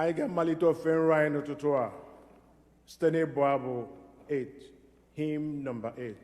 Anyị ga-amalite ofe nrọ anyị n'ụtụtụ a site n'ịbụ abụ 8, hymn number 8.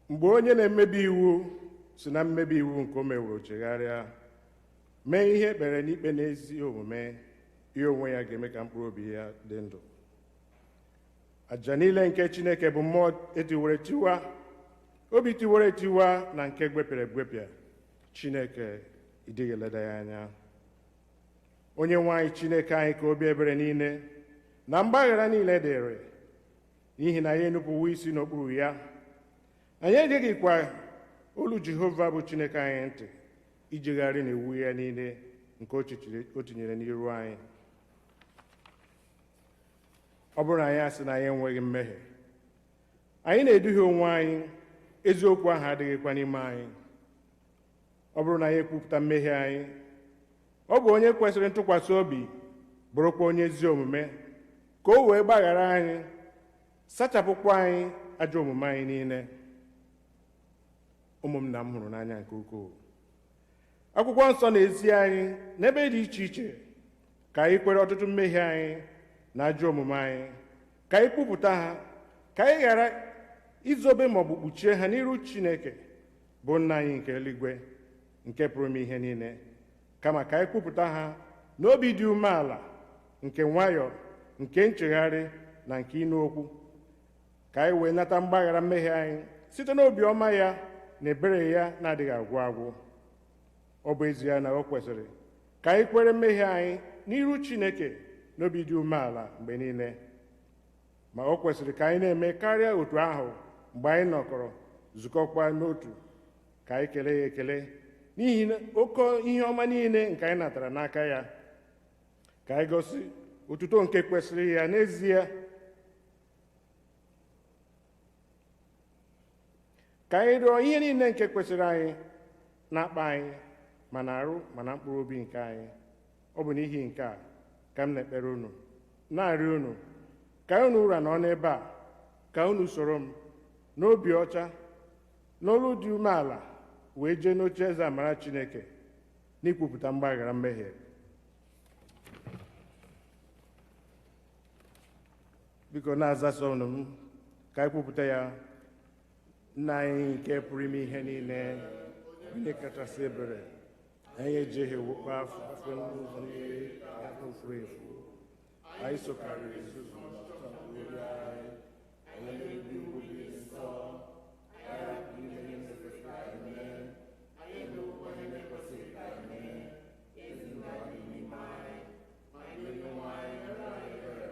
Mgbe onye na-emebi iwu si na mmebi iwu nke o meworo chegharịa mee ihe ekpere n'ikpe n'ezi omume, ihe onwe ya ga-eme ka mkpụrụ obi ya dị ndụ. Aja niile nke Chineke bụ mmụọ etiwere tiwa, obi tiwere etiwa na nke gwepịara egwepịa. Chineke ịdịghị eleda ya anya. Onye-nwe-ayi Chineke anyị ka obi ebere niile na mgbaghara niile dịrị, n'ihi na ya enupụwo isi n'okpuru ya. Anyị egeghịkwa olu Jehova bụ Chineke anyị ntị ijegharị n'iwu ya niile nke o tinyere n'iru anyị. Ọ bụrụ na anyị asị na anyị enweghị mmehie, anyị na-eduhie onwe anyị, eziokwu ahụ adịghịkwa n'ime anyị. Ọ bụrụ na anyị ekwupụta mmehie anyị, ọ bụ onye kwesịrị ntụkwasị obi, bụrụkwa onye ezi omume, ka o wee gbaghara anyị, sachapụkwa anyị ajọ omume anyị niile. Ụmụnna m hụrụ n'anya nke ukwuu, akwụkwọ nsọ na-ezi anyị n'ebe dị iche iche ka anyị kwere ọtụtụ mmehie anyị na ajọ omume anyị, ka anyị kwupụta ha, ka anyị ghara izobe maọbụ kpuchie ha n'iru Chineke bụ nna anyị nke eluigwe, nke pụrụ ime ihe niile, kama ka anyị kwupụta ha n'obi dị umeala, nke nwayọọ, nke nchegharị na nke ịnụ okwu, ka anyị wee nata mgbaghara mmehie anyị site n'obi ọma ya na ebere ya na-adịghị agwụ agwụ. Ọ bụ ezie na o kwesịrị ka anyị kwere mmehie anyị n'iru Chineke n'obi dị umeala mgbe niile, ma o kwesịrị ka anyị na-eme karịa otu ahụ mgbe anyị nọkọrọ zukọkwa n'otu, ka anyị kelee ya ekele n'ihi na oke ihe ọma niile nke anyị natara n'aka ya, ka anyị gosi otuto nke kwesịrị ya n'ezie, ka anyị rịọ ihe niile nke kwesịrị anyị na-akpa anyị ma na arụ ma na mkpụrụ obi nke anyị. Ọ bụ n'ihi nke a ka m na-ekpere unu, na-arịọ unu ka unu ụra nọ n'ebe a, ka unu soro m n'obi ọcha n'olu dị umeala wee jee n'oche eze amara Chineke n'ikwupụta mgbaghara mmehie. Biko na-azaso unu m ka anyị kwupụta ya. Nna anyị nke pụrụ ime ihe niile, onye kachasị ebere, anyị ejeghị wụkpa afọ n'ụzọ niile afọ furu efu, anyị sokarịrị nzuzu n'ọtụtụ anyị na-ebi iwu dị nsọ, anyị rapụ ime ihe na-ekwesịghị ka anyị mee, anyị emewukwa ihe na-ekwesịghị ka anyị mee, ezi ndị anyị n'ime anyị, ma ndị nwe anyị mere anyị ebere,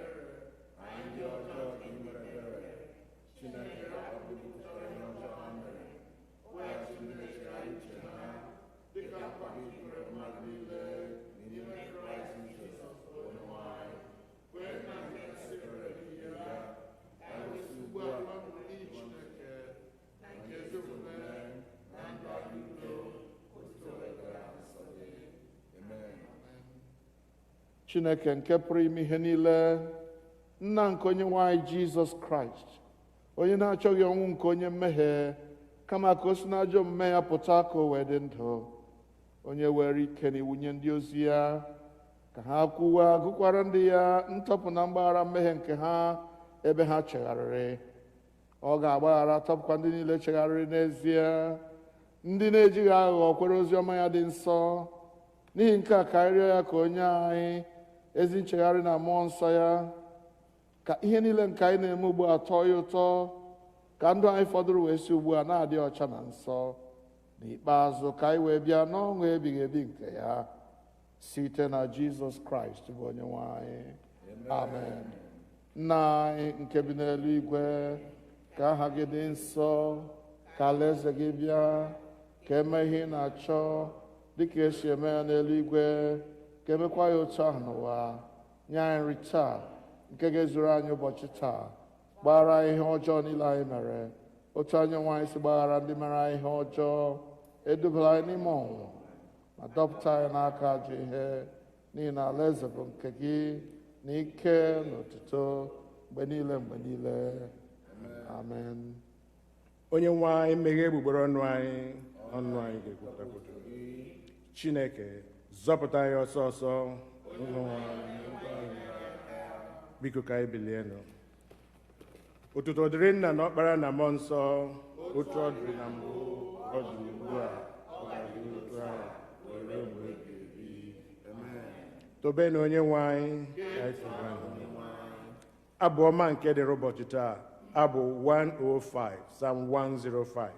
anyị ndị ọjọọ ka ị mere ebere. Chineke abụghịpụtara ihe ọjọọ ha mere, weghachi ndị na-echegharị uche ha, dịka nkwa gị kwere mmadụ niile n'ime Kraịst Jizọs Onye-nwe anyị. Kwee na nke sitere n'ihe ya, ka anyị si ugbu a gbanwere n'ihi Chineke na nke ezi omume na ndụ anyị udo, otuto ekpere nsọ gị. Amen. Chineke nke pụrụ ime ihe niile, nna nke Onye-nwe anyị Jizọs Kraịst, onye na-achọghị ọnwụ nke onye mmehie, kama ka o si n'ajọ omume ya pụta ka o wee dị ndụ, onye were ike na iwu nye ndị ozi ya ka ha kwuwa gụkwara ndị ya ntọpụ na mgbaghara mmehie nke ha ebe ha chegharịrị. Ọ ga-agbaghara tọpụkwa ndị niile chegharịrị n'ezie, ndị na-ejighị aghụghọ kwere ozi ọma ya dị nsọ. N'ihi nke a ka anyị rịọ ya ka onye anyị ezi nchegharị na mmụọ nsọ ya, ka ihe niile nke anyị na-eme ugbu a tọọ ya ụtọ, ka ndụ anyị fọdụrụ wee si ugbu a na-adị ọcha na nsọ, n'ikpeazụ ka anyị wee bịa n'ọṅụ ebighị ebi nke ya, site na Jizọs Kraịst bụ Onye-nwe anyị. Amen. Nna anyị nke bi n'eluigwe, ka aha gị dị nsọ, ka alaeze gị bịa, ka eme ihe ị na-achọ dịka esi eme ya n'eluigwe, ka emekwa ya otu ahụ n'ụwa. Nye anyị nri taa nke ga-ezuru anyị ụbọchị taa. Gbaghara anyị ihe ọjọọ niile anyị mere, otu Onye-nwe anyị si gbaghara ndị mere anyị ihe ọjọọ. Edubala anyị n'ime ọnwụnwa, ma dọpụta anyị n'aka ajọ ihe, n'ihi na alaeze bụ nke gị, na ike na otuto mgbe niile mgbe niile. Amen. Onye-nwe anyị meghee egbugbere ọnụ anyị, ọnụ anyị ga-ekwupụta gị. Chineke zọpụta anyị ọsọ ọsọ. Biko ka anyị bilienụ. Otuto dịrị Nna na Ọkpara na Mmụọ Nsọ, otu ọ dịrị na mbụ, ọ dị ugbu a, ọ ga-adị otu ahụ were mgbe ebighị ebi. Tobenụ Onye-nwe anyị, ka anyị tobe anyị. Abụ ọma nke dịrị ụbọchị taa, abụ 105, Psalm 105.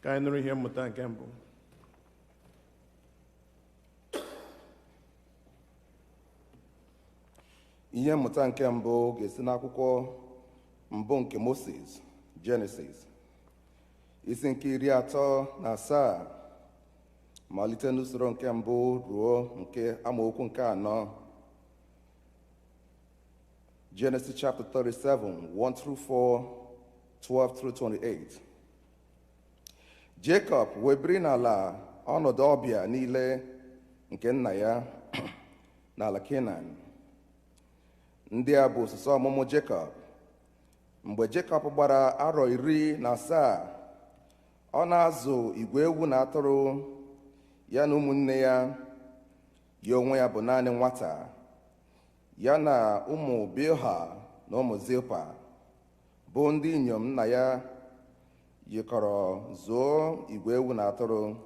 Ka anyị nụrụ ihe mmụta nke mbụ. Ihe mmụta nke mbụ ga-esi n'akwụkwọ mbụ nke Moses, Genesis, isi nke 37, malite n'usoro nke mbụ ruo nke amaokwu nke 4. Genesis chapter 37, 1 through 4, 12 through 28. Jacob wee biri n'ala ọnọdụ ọbịa niile nke nna ya n'ala Kenan. Ndị a bụ osisi ọmụmụ Jacob. Mgbe Jacob gbara arọ 17, ọ na-azụ igwe ewu na atụrụ ya na ụmụnne ya. Ya onwe ya bụ naanị nwata, ya na ụmụ Bilha na ụmụ Zilpa bụ ndị inyom nna ya yikọrọ zuo igwe ewu na atụrụ.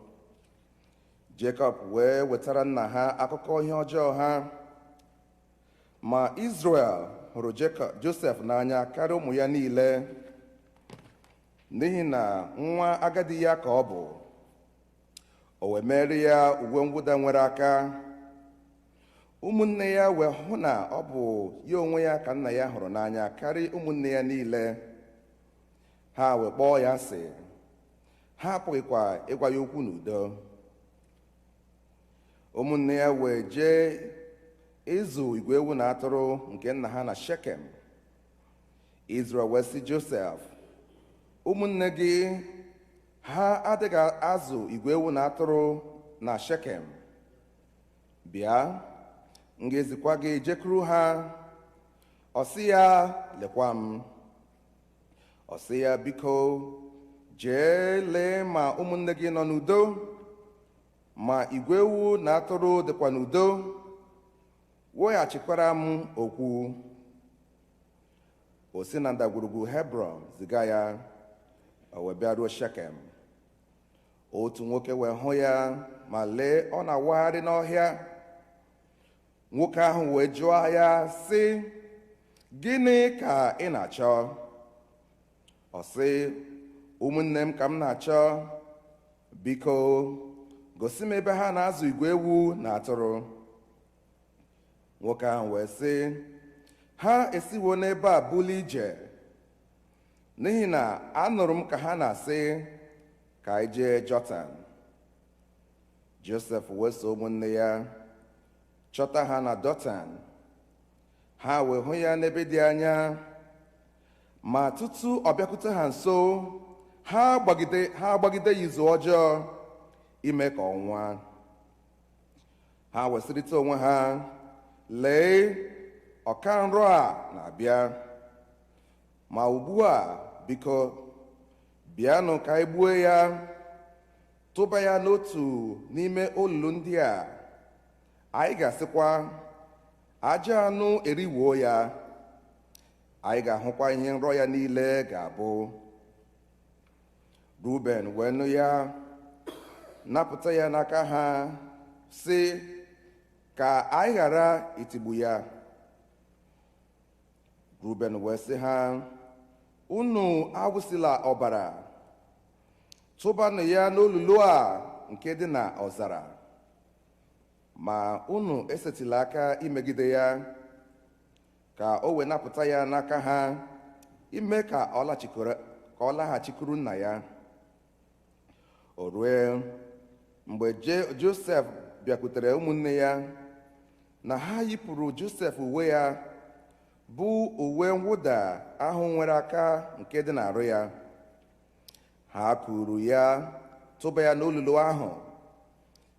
Jacob wee wetara nna ha akụkọ ihe ọjọọ ha. Ma Israel hụrụ Josef n'anya karịa ụmụ ya niile, n'ihi na nwa agadi ya ka ọ bụ. O wee mere ya uwe mwụda nwere aka. Ụmụnne ya wee hụ na ọ bụ ya onwe ya ka nna ya hụrụ n'anya karịa ụmụnne ya niile. Ha wee kpọọ ya asị. Ha apụghịkwa ịgwa ya okwu n'udo. Ụmụnne ya wee jee ịzụ igwe ewu na atụrụ nke nna ha na Shekem. Izrel wee sị Josef, ụmụnne gị ha adịghị azụ igwe ewu na atụrụ na Shekem. Bịa, m ga-ezikwa gị jekwuru ha. Ọ sị ya, lekwa m. Ọ sị ya, biko jee lee ma ụmụnne gị nọ n'udo, ma igwe ewu na atụrụ dịkwa n'udo. Weghachikwara m okwu. O si na ndagwurugwu Hebron ziga ya. O wee bịaruo Shekem. Otu nwoke wee hụ ya, ma lee ọ na-awagharị n'ọhịa. Nwoke ahụ wee jụọ ya sị, gịnị ka ị na-achọ? Ọ sị, ụmụnne m ka m na-achọ. Biko gosi m ebe ha na-azụ igwe ewu na atụrụ. Nwoke ahụ wee sị, ha esiwo n'ebe a buli ije, n'ihi na anụrụ m ka ha na-asị ka anyị jee Jotan. Josef wee so ụmụnne ya chọta ha na Dotan. Ha wee hụ ya n'ebe dị anya, ma tutu ọ bịakwute ha nso, ha gbagide ya izu ọjọọ ime ka ọ nwụọ. Ha wesịrịta onwe ha, lee, ọka nrọ a na-abịa. Ma ugbu a, biko bịanụ ka anyị gbuo ya, tụba ya n'otu n'ime olulu ndị a. Anyị ga-asịkwa, aja anụ eriwuo ya. Anyị ga-ahụkwa ihe nrọ ya niile ga-abụ. Ruben wee nụ ya, napụta ya n'aka ha, sị, ka anyị ghara itigbu ya. Ruben wee sị ha, unu awụsịla ọbara, tụbanụ ya n'olulu a nke dị na ọzara, ma unu esetịla aka imegide ya, ka o wee napụta ya n'aka ha, ime ka ọ laghachikwuru nna ya. O rue mgbe Josef bịakwutere ụmụnne ya, na ha yipụrụ Josef uwe ya, bụ uwe mwụda ahụ nwere aka nke dị n'arụ ya. Ha kuru ya tụba ya n'olulu ahụ,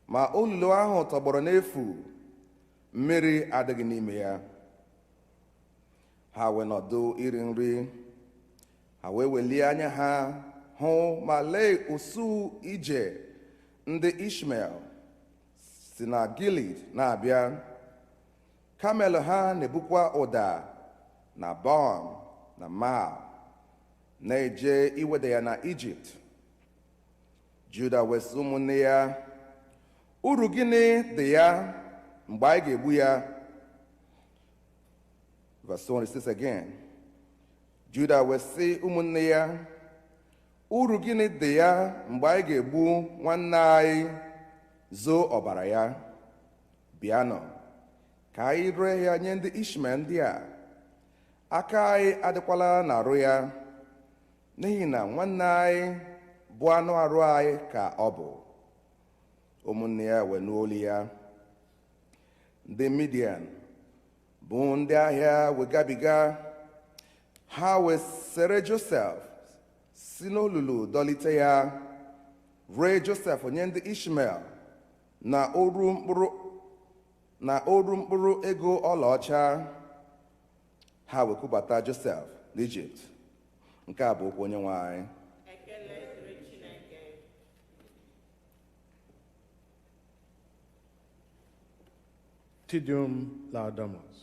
ma olulu ahụ tọgbọrọ n'efu, mmiri adịghị n'ime ya. Ha wee nọdụ iri nri. Ha wee welie anya ha hụ, ma lee ụsụ ije ndị Ishmael si na Gilead na-abịa. Kamel ha na-ebukwa ụda na balm na mal, na-eje iweda ya na Ijipt. Juda wee sị ụmụnne ya, uru gịnị dị ya mgbe anyị ga-egbu ya? Verse 26 again. Juda wee sị ụmụnne ya, uru gịnị dị ya mgbe anyị ga-egbu nwanne anyị zoo ọbara ya? Bịanụ ka anyị ree ya nye ndị Ishmel ndị a, aka anyị adịkwala n'arụ ya, n'ihi na nwanne anyị bụ anụ arụ anyị ka ọ bụ. Ụmụnne ya wee nụ olu ya. Ndị Midian bụ ndị ahịa wegabiga, ha wee sere Josef si n'olulu dọlite ya, ree Josef nye ndị Ishmel na oru mkpụrụ ego ọlaọcha. Ha wee kubata Josef n'Ijipt. Nke a bụ okwu Onyenwe anyị. Ekele dịrị Chineke. Deum Laudamus.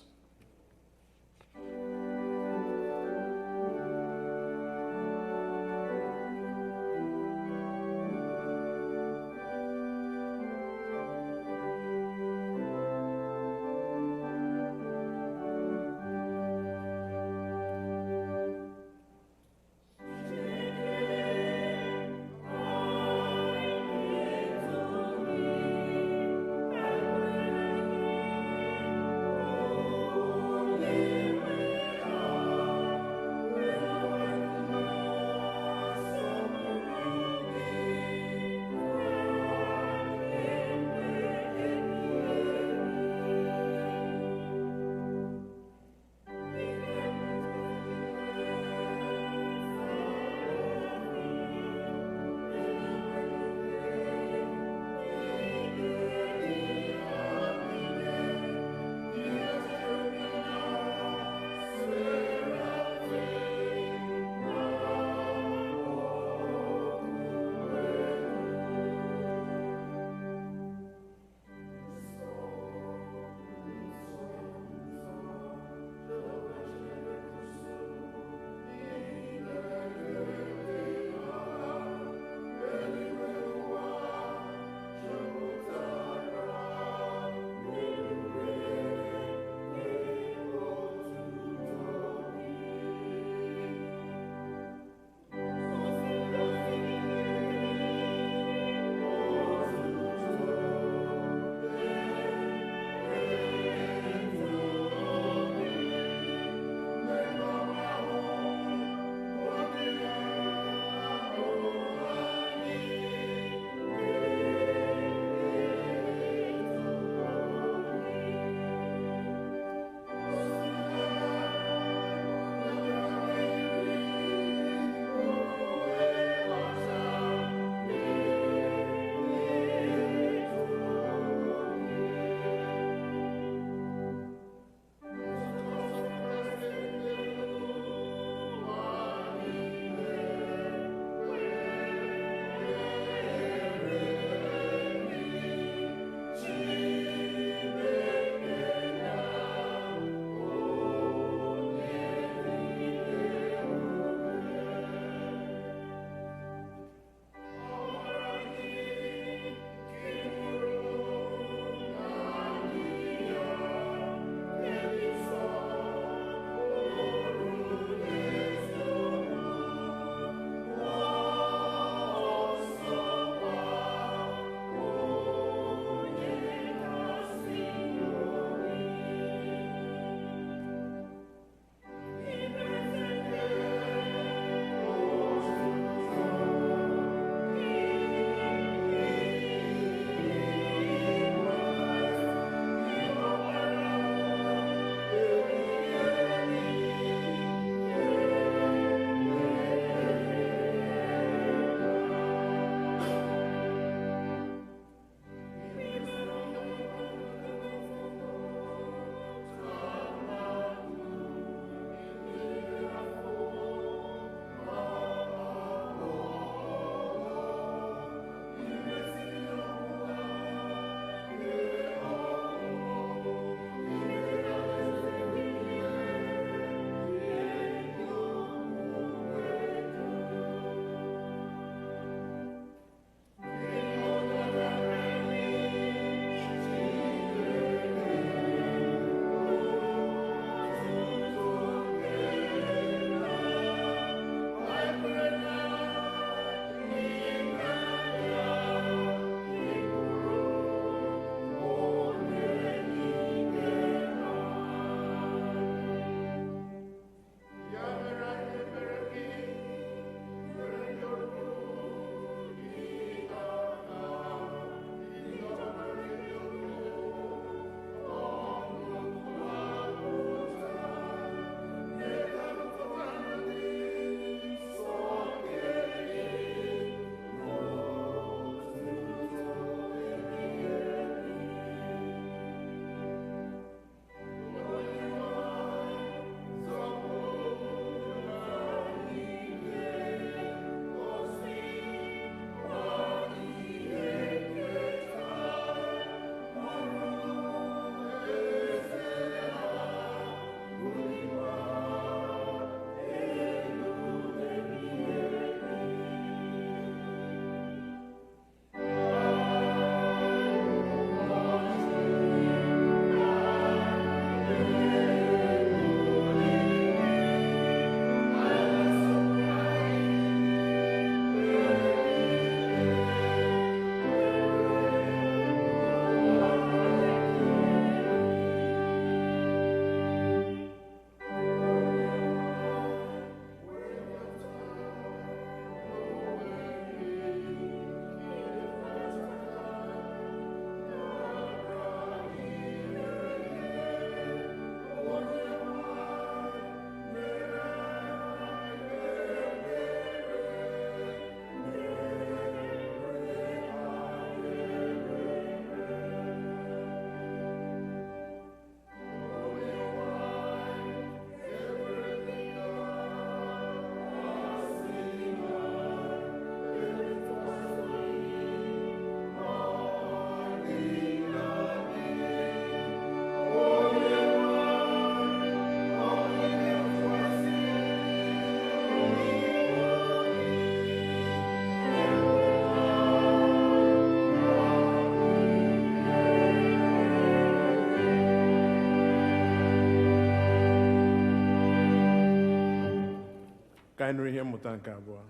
Ka anyị nụrụ ihe mmụta nke abụọ.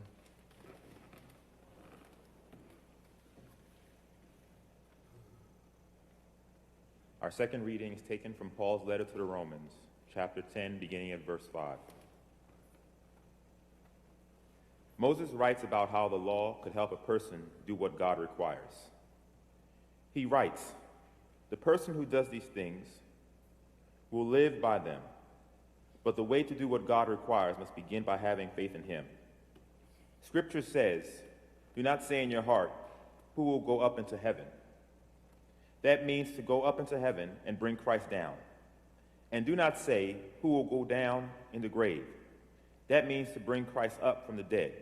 Our second reading is taken from Paul's letter to the Romans, chapter 10, beginning at verse 5. Moses writes about how the law could help a person do what God requires. He writes, "The person who does these things will live by them, but the way to do what God requires must begin by having faith in him. Scripture says, 'Do not say in your heart, who will go up into heaven?' That means to go up into heaven and bring Christ down. And do not say, 'Who will go down in the grave?' That means to bring Christ up from the dead.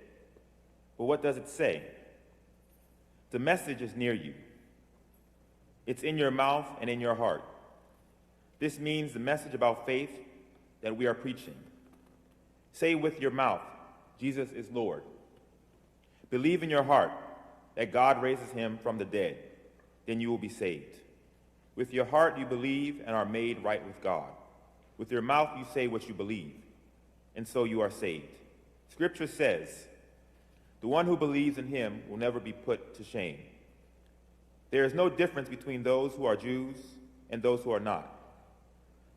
But what does it say? The message is near you. It's in your mouth and in your heart. This means the message about faith that we are preaching. Say with your mouth, 'Jesus is Lord.' Believe in your heart that God raises him from the dead. Then you will be saved. With your heart you believe and are made right with God. With your mouth you say what you believe, and so you are saved. Scripture says, 'The one who believes in him will never be put to shame.' There is no difference between those who are Jews and those who are not.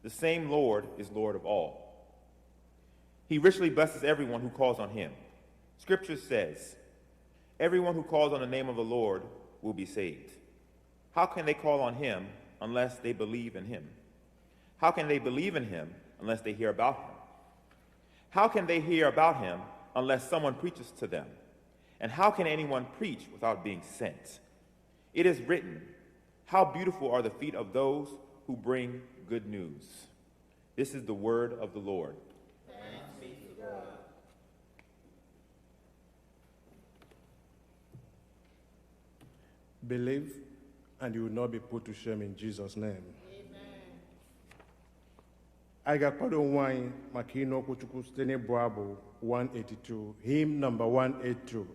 The same Lord is Lord of all. He richly blesses everyone who calls on him. Scripture says, 'Everyone who calls on the name of the Lord will be saved.' How can they call on him unless they believe in him? How can they believe in him unless they hear about him? How can they hear about him unless someone preaches to them? And how can anyone preach without being sent? It is written, 'How beautiful are the feet of those who bring good news.'" This is the word of the Lord. Thanks be to God. Believe, and you will not be put to shame in Jesus' name. Amen. Anyị ga-akwado onwe anyị maka ịnụ okwu Chukwu site n'ịbụ abụ 182, hymn number 182.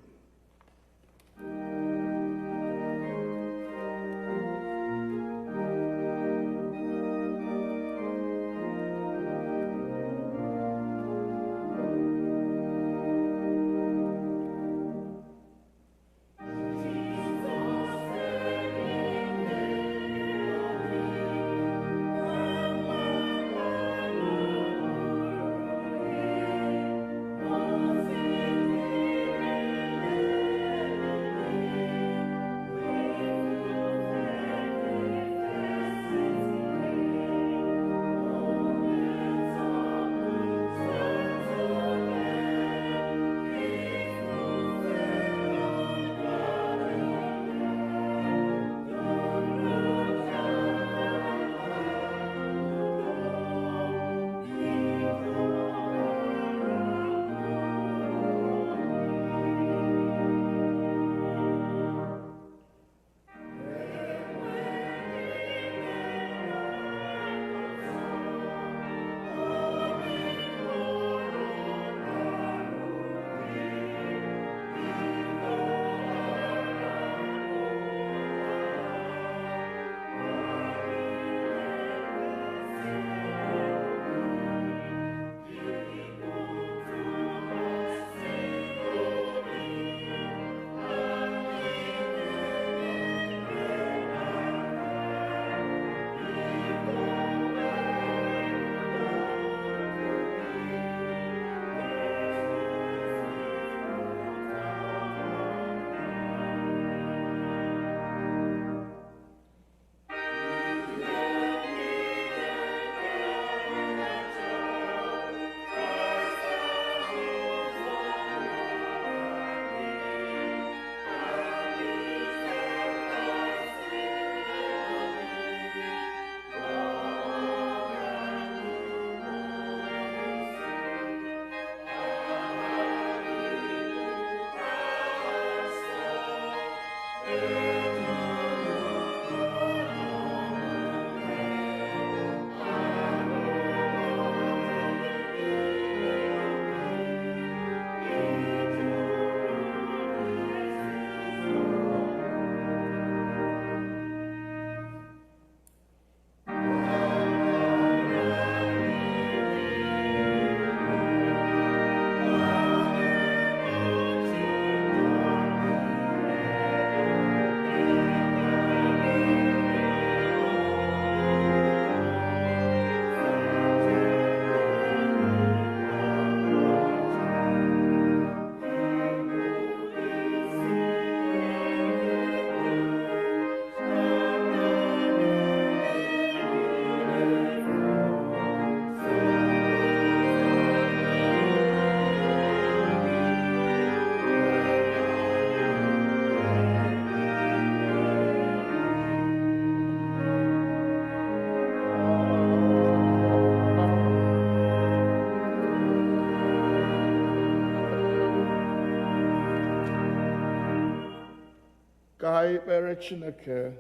Ka anyị kpere Chineke.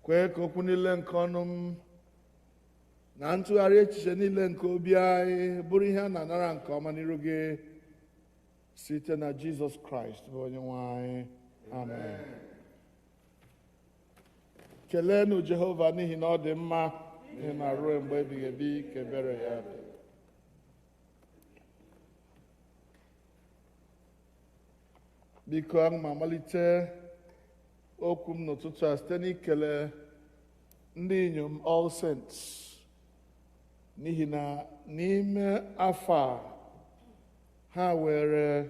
Kwee ka okwu niile nke ọnụ m na ntụgharị echiche niile nke obi anyị bụrụ ihe a na-anara nke ọma n'iru gị site na Jizọs Kraịst bụ Onye-nwe anyị. Amen. Keleenụ Jehova n'ihi na ọ dị mma, n'ihi na ruo mgbe ebighị ebi ka ebere ya dị. Biko aga m amalite okwu m n'ụtụtụ a site n'ikele ndị inyom All Saints n'ihi na n'ime afọ a ha were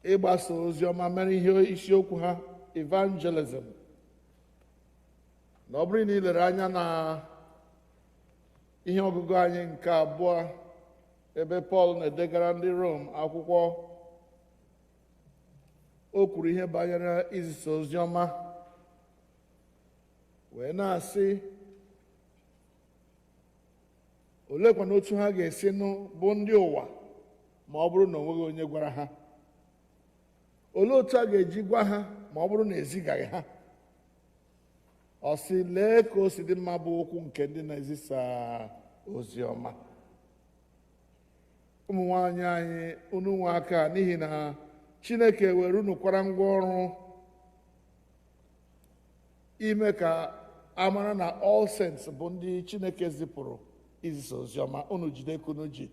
ịgbasa ozi ọma mere ihe isiokwu ha evangelism. Na ọ bụrụ na ị lere anya na ihe ọgụgụ anyị nke abụọ ebe Pọl na-edegara ndị Rom akwụkwọ, o kwuru ihe banyere izisa ozi ọma wee na-asị olekwana otu ha ga-esi nụ bụ ndị ụwa ma ọ bụrụ na onweghị onye gwara ha, olee otu a ga-eji gwa ha ma ọ bụrụ na ezigaghị ha. Ọ sị lee ka o si dị mma bụ okwu nke ndị na-ezisa ozi ọma. Ụmụ nwanyị anyị, unu nwe aka n'ihi na Chineke were unu kwara ngwa ọrụ ime ka a mara na All Saints bụ ndị Chineke zipụrụ izisa ozi ọma. Unu jide ka unu ji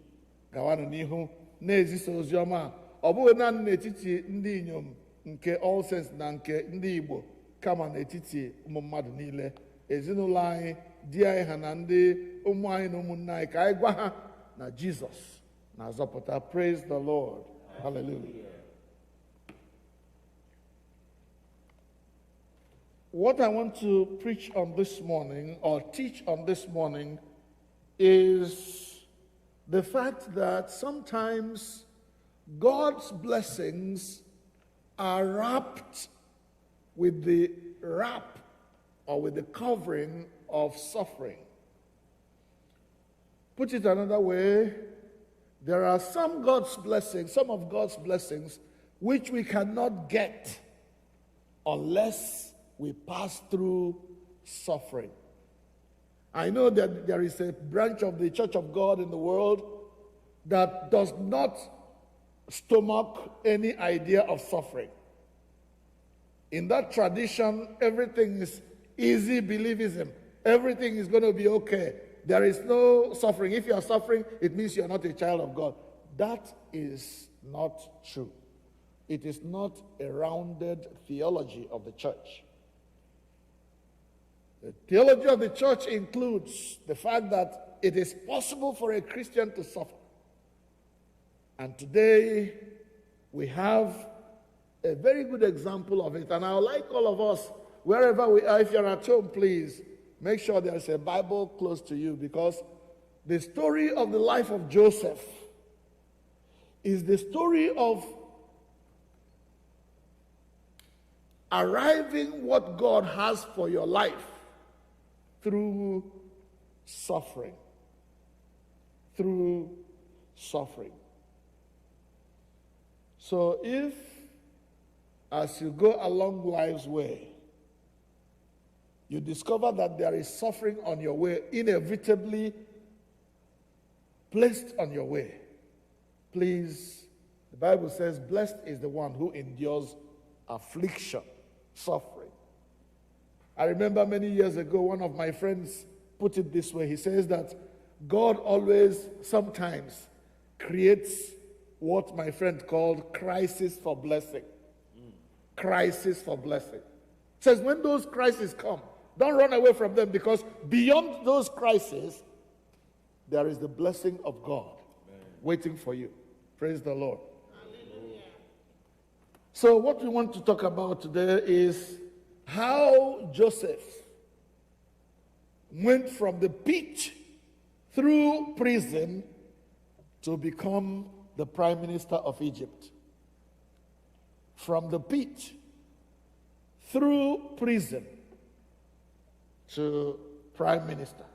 gawanụ n'ihu na-ezisa ozi ọma. Ọ bụghị naanị n'etiti ndị inyom nke All Saints na nke ndị Igbo, kama n'etiti ụmụ mmadụ niile, ezinụlọ anyị, di anyị ha na ndị ụmụ anyị na ụmụnne anyị, ka anyị gwa ha na Jizọs na-azọpụta. Praise the Lord. Hallelujah. What I want to preach on this morning, or teach on this morning, is the fact that sometimes God's blessings are wrapped with the wrap or with the covering of suffering. Put it another way, there are some of God's blessings, which we cannot get unless we pass through suffering. I know that there is a branch of the Church of God in the world that does not stomach any idea of suffering. In that tradition, everything is easy believism. Everything is going to be okay. There is no suffering. If you are suffering, it means you are not a child of God. That is not true. It is not a rounded theology of the church. The theology of the church includes the fact that it is possible for a Christian to suffer. And today, we have a very good example of it. And I would like all of us, wherever we are, if you're at home, please, make sure there's a Bible close to you, because the story of the life of Joseph is the story of arriving what God has for your life through suffering. Through suffering. So if, as you go along life's way, you discover that there is suffering on your way, inevitably placed on your way, please, the Bible says, blessed is the one who endures affliction, suffering. I remember many years ago, one of my friends put it this way. He says that God always, sometimes, creates what my friend called crisis for blessing. Crisis for blessing. Says when those crises come, don't run away from them, because beyond those crises, there is the blessing of God waiting for you. Praise the Lord. Hallelujah. So what we want to talk about today is how Joseph went from the pit through prison to become the prime minister of Egypt. From the pit through prison to prime minister.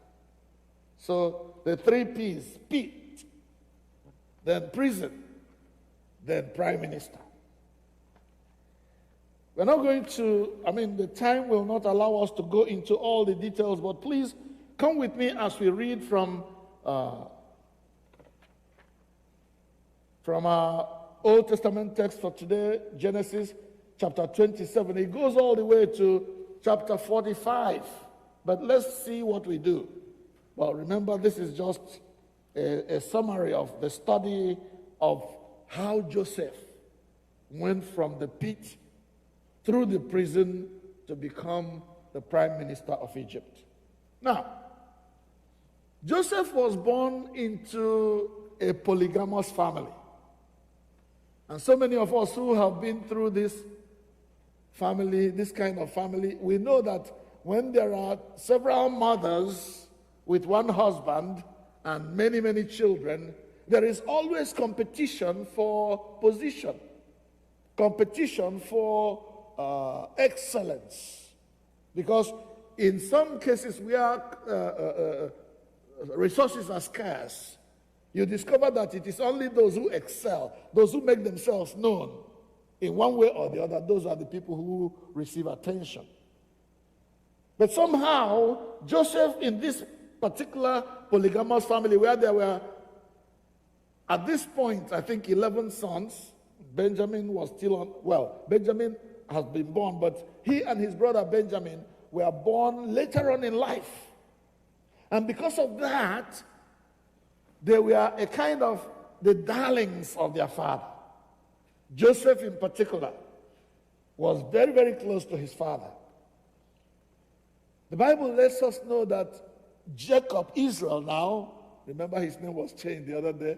So the three P's: pit, then prison, then prime minister. We're not going to, the time will not allow us to go into all the details, but please come with me as we read from our Old Testament text for today, Genesis chapter 27. It goes all the way to chapter 45. But let's see what we do. Well, remember, this is just a summary of the study of how Joseph went from the pit through the prison to become the prime minister of Egypt. Now, Joseph was born into a polygamous family. And so many of us who have been through this family, this kind of family, we know that when there are several mothers with one husband and many, many children, there is always competition for position, competition for excellence. Because in some cases where resources are scarce, you discover that it is only those who excel, those who make themselves known in one way or the other, those are the people who receive attention. But somehow, Joseph, in this particular polygamous family, where there were, at this point, I think 11 sons, Benjamin was still on, Benjamin has been born, but he and his brother Benjamin were born later on in life. And because of that, they were a kind of the darlings of their father. Joseph in particular was very, very close to his father. The Bible lets us know that Jacob, Israel now, remember his name was changed the other day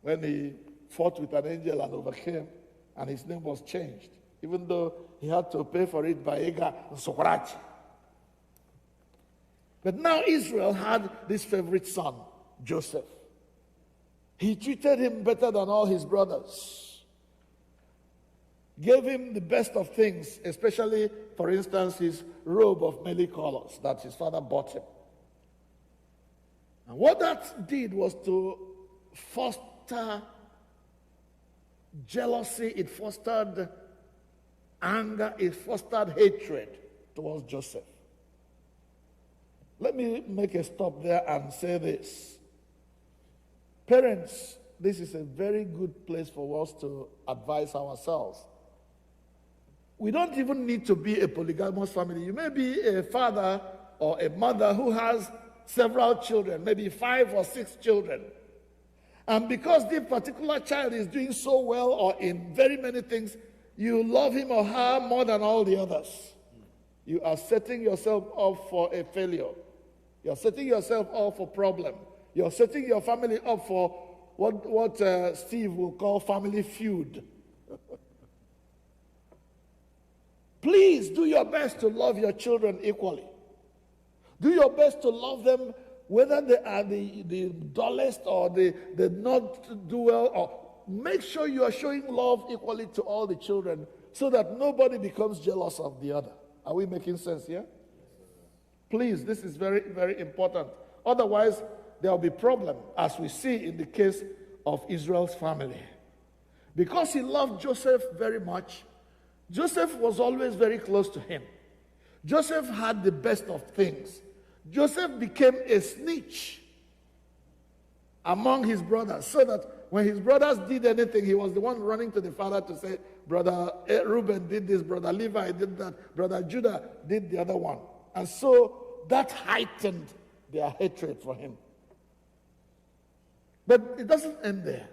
when he fought with an angel and overcame, and his name was changed, even though he had to pay for it by Ega and Sokorachi. But now Israel had this favorite son, Joseph. He treated him better than all his brothers. Gave him the best of things, especially, for instance, his robe of many colors that his father bought him. And what that did was to foster jealousy, it fostered anger, it fostered hatred towards Joseph. Let me make a stop there and say this. Parents, this is a very good place for us to advise ourselves. We don't even need to be a polygamous family. You may be a father or a mother who has several children, maybe 5 or 6 children. And because the particular child is doing so well or in very many things, you love him or her more than all the others. You are setting yourself up for a failure. You're setting yourself up for problem. You're setting your family up for what Steve will call family feud. Please do your best to love your children equally. Do your best to love them whether they are the dullest or they not do well. Or make sure you are showing love equally to all the children so that nobody becomes jealous of the other. Are we making sense here? Please, this is very, very important. Otherwise, there will be problem, as we see in the case of Israel's family. Because he loved Joseph very much, Joseph was always very close to him. Joseph had the best of things. Joseph became a snitch among his brothers, so that when his brothers did anything, he was the one running to the father to say, Brother Reuben did this, Brother Levi did that, Brother Judah did the other one. And so that heightened their hatred for him. But it doesn't end there.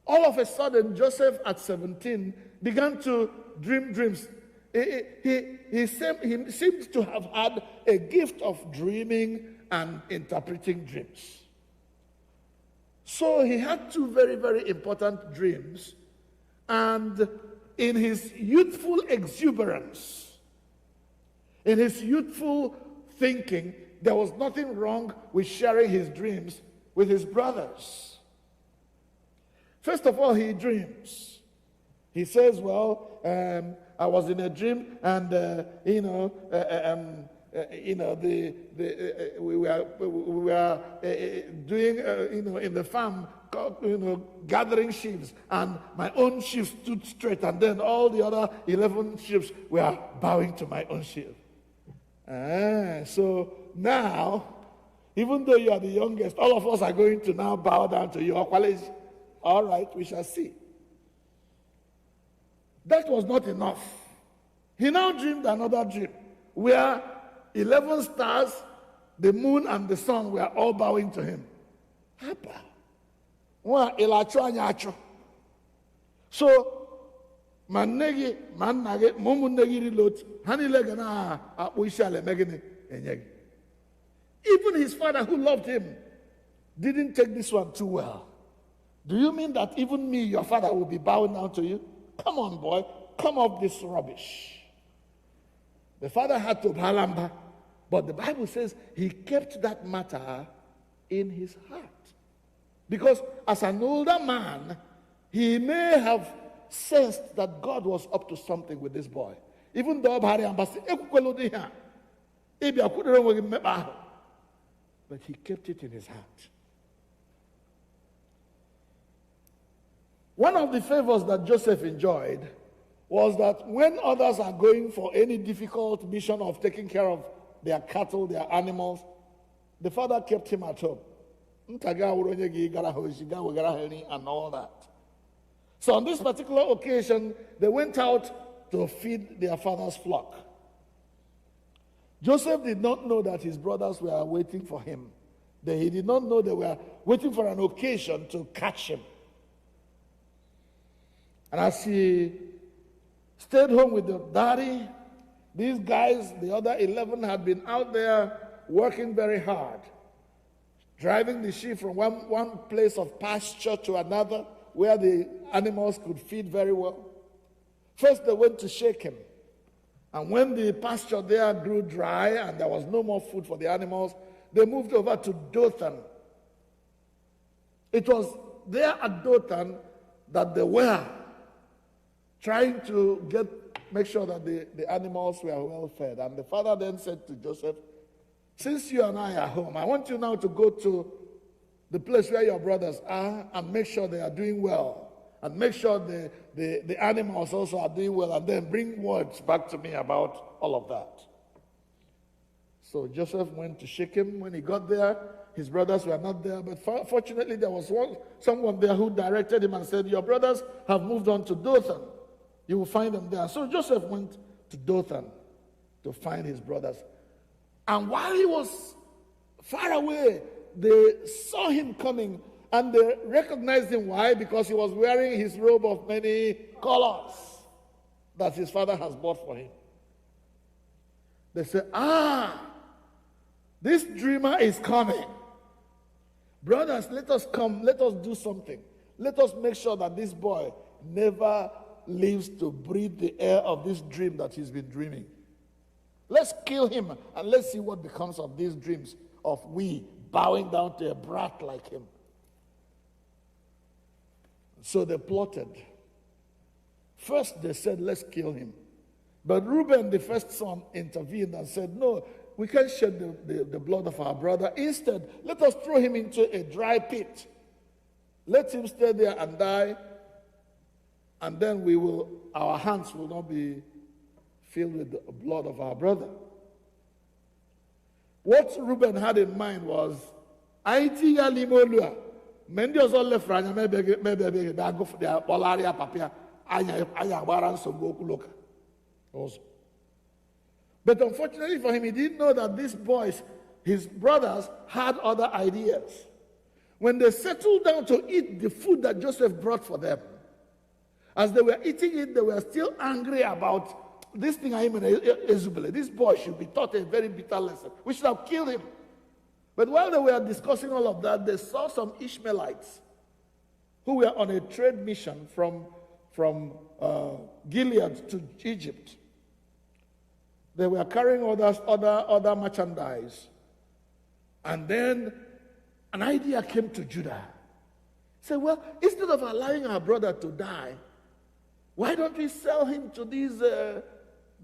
All of a sudden, Joseph at 17 began to dream dreams. He seemed to have had a gift of dreaming and interpreting dreams. So he had 2 very, very important dreams. And in his youthful exuberance, in his youthful thinking, there was nothing wrong with sharing his dreams with his brothers. First of all, he dreams. He says, I was in a dream and, we were doing, in the farm, gathering sheaves, and my own sheaf stood straight, and then all the other 11 sheaves were bowing to my own sheaf. So now, even though you are the youngest, all of us are going to now bow down to your qualities. All right, we shall see. That was not enough. He now dreamed another dream where 11 stars, the moon, and the sun were all bowing to him. So, even his father, who loved him, didn't take this one too well. Do you mean that even me, your father, will be bowing down to you? Come on, boy, come off this rubbish. The father had to balamba, but the Bible says he kept that matter in his heart. Because as an older man, he may have sensed that God was up to something with this boy. Even though but he kept it in his heart. One of the favors that Joseph enjoyed was that when others are going for any difficult mission of taking care of their cattle, their animals, the father kept him at home. And all that. So on this particular occasion, they went out to feed their father's flock. Joseph did not know that his brothers were waiting for him. He did not know they were waiting for an occasion to catch him. And as he stayed home with the daddy, these guys, the other 11, had been out there working very hard, driving the sheep from one place of pasture to another where the animals could feed very well. First, they went to Shechem. And when the pasture there grew dry and there was no more food for the animals, they moved over to Dothan. It was there at Dothan that they were trying to make sure that the animals were well fed. And the father then said to Joseph, since you and I are home, I want you now to go to the place where your brothers are and make sure they are doing well. And make sure the animals also are doing well, and then bring words back to me about all of that. So Joseph went to Shechem. When he got there, his brothers were not there, but fortunately there was someone there who directed him and said, your brothers have moved on to Dothan. You will find them there. So Joseph went to Dothan to find his brothers. And while he was far away, they saw him coming, and they recognized him. Why? Because he was wearing his robe of many colors that his father has bought for him. They said, this dreamer is coming. Brothers, let us come. Let us do something. Let us make sure that this boy never lives to breathe the air of this dream that he's been dreaming. Let's kill him and let's see what becomes of these dreams of we bowing down to a brat like him. So they plotted. First they said, let's kill him. But Reuben, the first son, intervened and said, no, we can't shed the blood of our brother. Instead, let us throw him into a dry pit. Let him stay there and die, and then our hands will not be filled with the blood of our brother. What Reuben had in mind was, but unfortunately for him, he didn't know that these boys, his brothers, had other ideas. When they settled down to eat the food that Joseph brought for them, as they were eating it, they were still angry about this thing. This boy should be taught a very bitter lesson. We should have killed him. But while they were discussing all of that, they saw some Ishmaelites who were on a trade mission from Gilead to Egypt. They were carrying other merchandise. And then an idea came to Judah. He said, well, instead of allowing our brother to die, why don't we sell him to these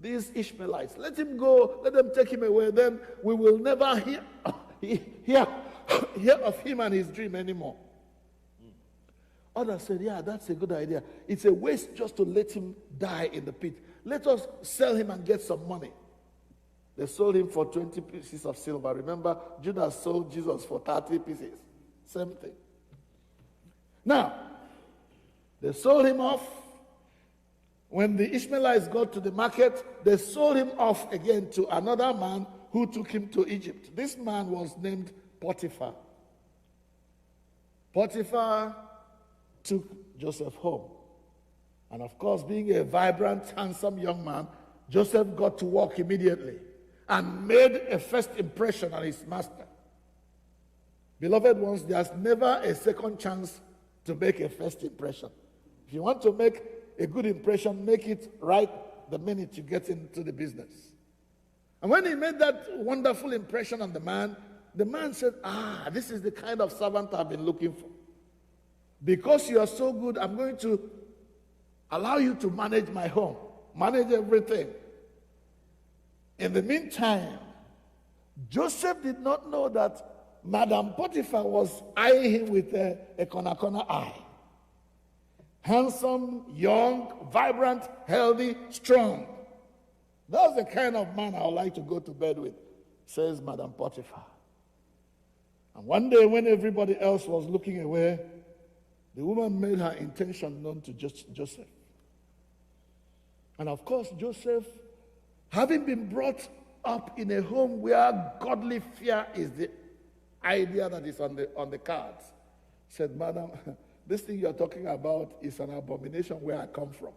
these Ishmaelites. Let him go, let them take him away. Then we will never hear of him and his dream anymore. Others said, yeah, that's a good idea. It's a waste just to let him die in the pit. Let us sell him and get some money. They sold him for 20 pieces of silver. Remember, Judas sold Jesus for 30 pieces. Same thing. Now, they sold him off. When the Ishmaelites got to the market, they sold him off again to another man who took him to Egypt. This man was named Potiphar. Potiphar took Joseph home. And of course, being a vibrant, handsome young man, Joseph got to work immediately and made a first impression on his master. Beloved ones, there's never a second chance to make a first impression. If you want to make a good impression, make it right the minute you get into the business. And when he made that wonderful impression on the man said, this is the kind of servant I've been looking for. Because you are so good, I'm going to allow you to manage my home, manage everything. In the meantime, Joseph did not know that Madam Potiphar was eyeing him with a corner eye. Handsome, young, vibrant, healthy, strong. That's the kind of man I would like to go to bed with, says Madam Potiphar. And one day when everybody else was looking away, the woman made her intention known to Joseph. And of course, Joseph, having been brought up in a home where godly fear is the idea that is on the cards, said, Madam, this thing you're talking about is an abomination where I come from.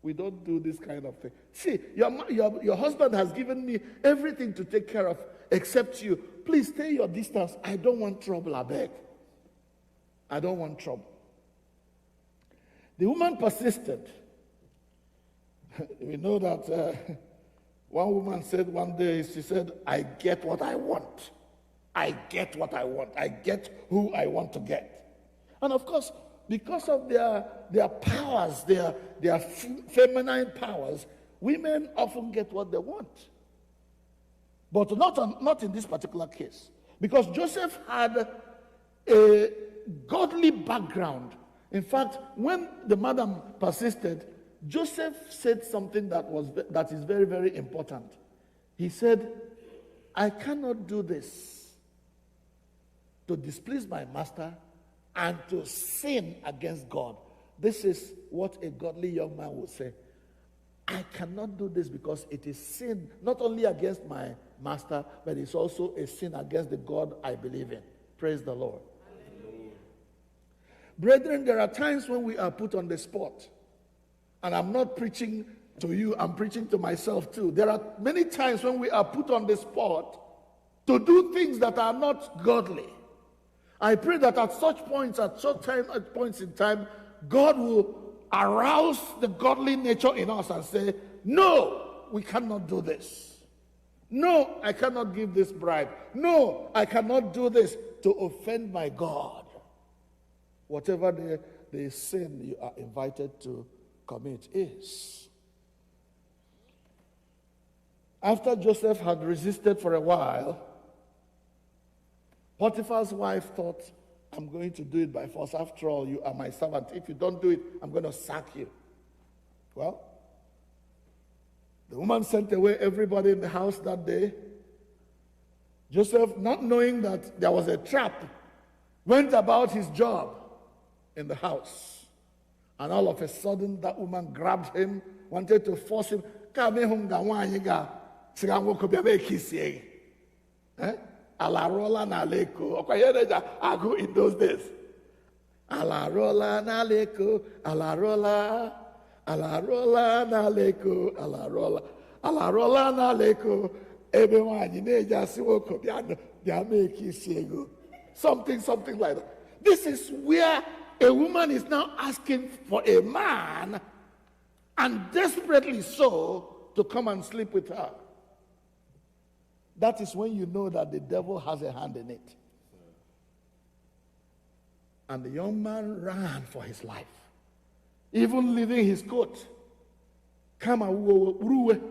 We don't do this kind of thing. See, your husband has given me everything to take care of except you. Please stay your distance. I don't want trouble, I beg. I don't want trouble. The woman persisted. We know that one woman said one day, she said, I get what I want. I get what I want. I get who I want to get. And of course, because of their powers, their feminine powers, women often get what they want. But not in this particular case. Because Joseph had a godly background. In fact, when the madam persisted, Joseph said something that is very, very important. He said, I cannot do this to displease my master and to sin against God. This is what a godly young man would say. I cannot do this because it is sin, not only against my master, but it's also a sin against the God I believe in. Praise the Lord. Hallelujah. Brethren, there are times when we are put on the spot. And I'm not preaching to you, I'm preaching to myself too. There are many times when we are put on the spot to do things that are not godly. I pray that at such points, at points in time, God will arouse the godly nature in us and say, no, we cannot do this. No, I cannot give this bribe. No, I cannot do this to offend my God. Whatever the sin you are invited to commit is. After Joseph had resisted for a while, Potiphar's wife thought, I'm going to do it by force. After all, you are my servant. If you don't do it, I'm going to sack you. Well, the woman sent away everybody in the house that day. Joseph, not knowing that there was a trap, went about his job in the house. And all of a sudden, that woman grabbed him, wanted to force him. Alarola na leko. Okwayereja agu in those days. Alarola na leko, alarola na leko, alarola na leko. Everyone neja siwoko bia make ego. Something like that. This is where a woman is now asking for a man, and desperately so, to come and sleep with her. That is when you know that the devil has a hand in it. And the young man ran for his life, even leaving his coat. Kama uwe,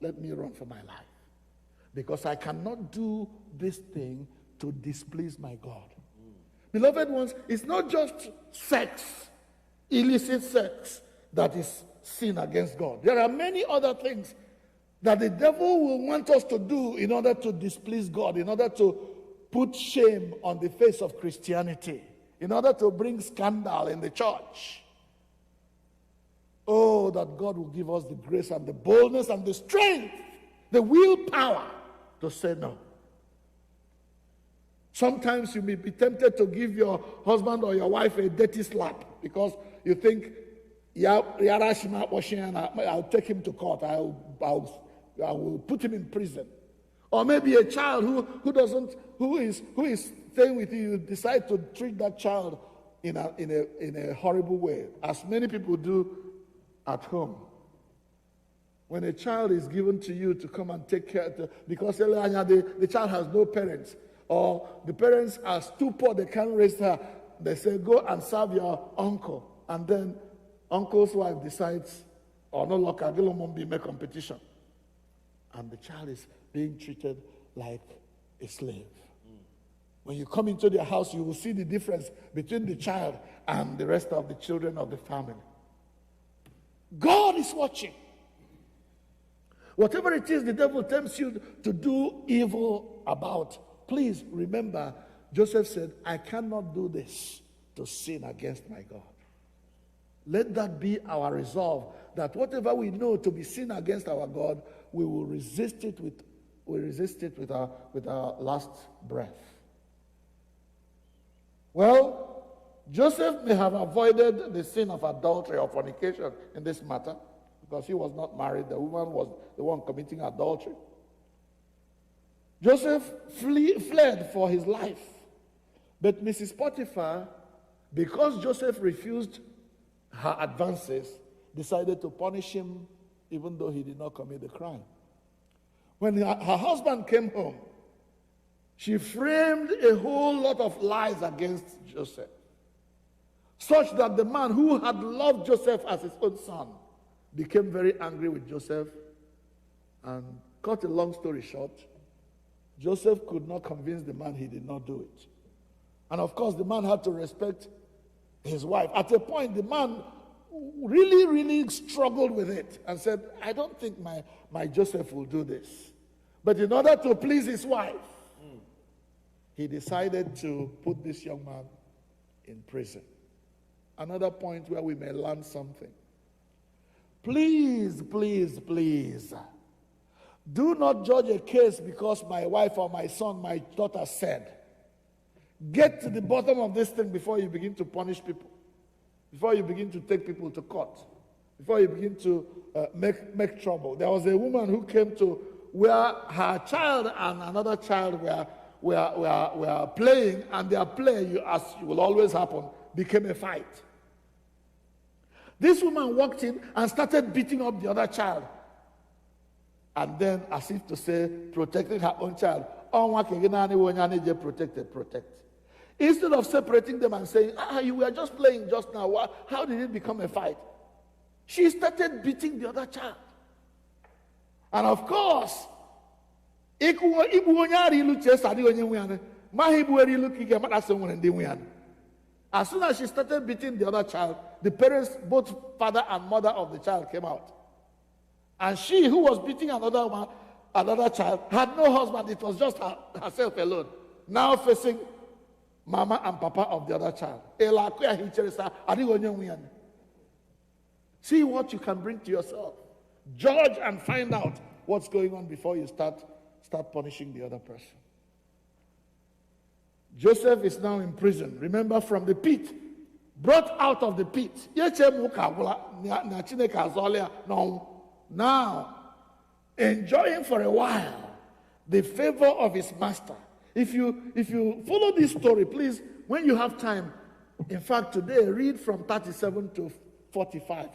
let me run for my life. Because I cannot do this thing to displease my God. Beloved ones, it's not just sex, illicit sex, that is sin against God. There are many other things that the devil will want us to do in order to displease God, in order to put shame on the face of Christianity, in order to bring scandal in the church. Oh, that God will give us the grace and the boldness and the strength, the willpower to say no. Sometimes you may be tempted to give your husband or your wife a dirty slap because you think, I'll take him to court, I will put him in prison. Or maybe a child who is staying with you, you decide to treat that child in a horrible way, as many people do at home. When a child is given to you to come and take care of, because the child has no parents, or the parents are too poor, they can't raise her, they say, go and serve your uncle. And then uncle's wife decides, or no longer, be make competition. And the child is being treated like a slave. When you come into their house, you will see the difference between the child and the rest of the children of the family. God is watching. Whatever it is the devil tempts you to do evil about, please remember, Joseph said, I cannot do this to sin against my God. Let that be our resolve, that whatever we know to be sin against our God, we will resist it with our last breath. Well, Joseph may have avoided the sin of adultery or fornication in this matter, because he was not married. The woman was the one committing adultery. Joseph fled for his life. But Mrs. Potiphar, because Joseph refused her advances, decided to punish him even though he did not commit the crime. When her husband came home, she framed a whole lot of lies against Joseph, such that the man who had loved Joseph as his own son became very angry with Joseph. And cut a long story short, Joseph could not convince the man he did not do it. And of course, the man had to respect his wife. At a point, the man really, really struggled with it and said, I don't think my Joseph will do this. But in order to please his wife, he decided to put this young man in prison. Another point where we may learn something. Please, please, please, do not judge a case because my wife or my son, my daughter said. Get to the bottom of this thing before you begin to punish people, before you begin to take people to court, before you begin to make trouble. There was a woman who came to where her child and another child were playing, and their play, as will always happen, became a fight. This woman walked in and started beating up the other child. And then, as if to say, protecting her own child. Protect. Instead of separating them and saying, you were just playing just now, how did it become a fight? She started beating the other child. And of course, as soon as she started beating the other child, the parents, both father and mother of the child, came out. And she, who was beating another child, had no husband. It was just herself alone. Now facing mama and papa of the other child. See what you can bring to yourself. Judge and find out what's going on before you start punishing the other person. Joseph is now in prison. Remember, from the pit, brought out of the pit. Now, enjoying for a while the favor of his master. If you follow this story, please, when you have time, in fact, today, read from 37 to 45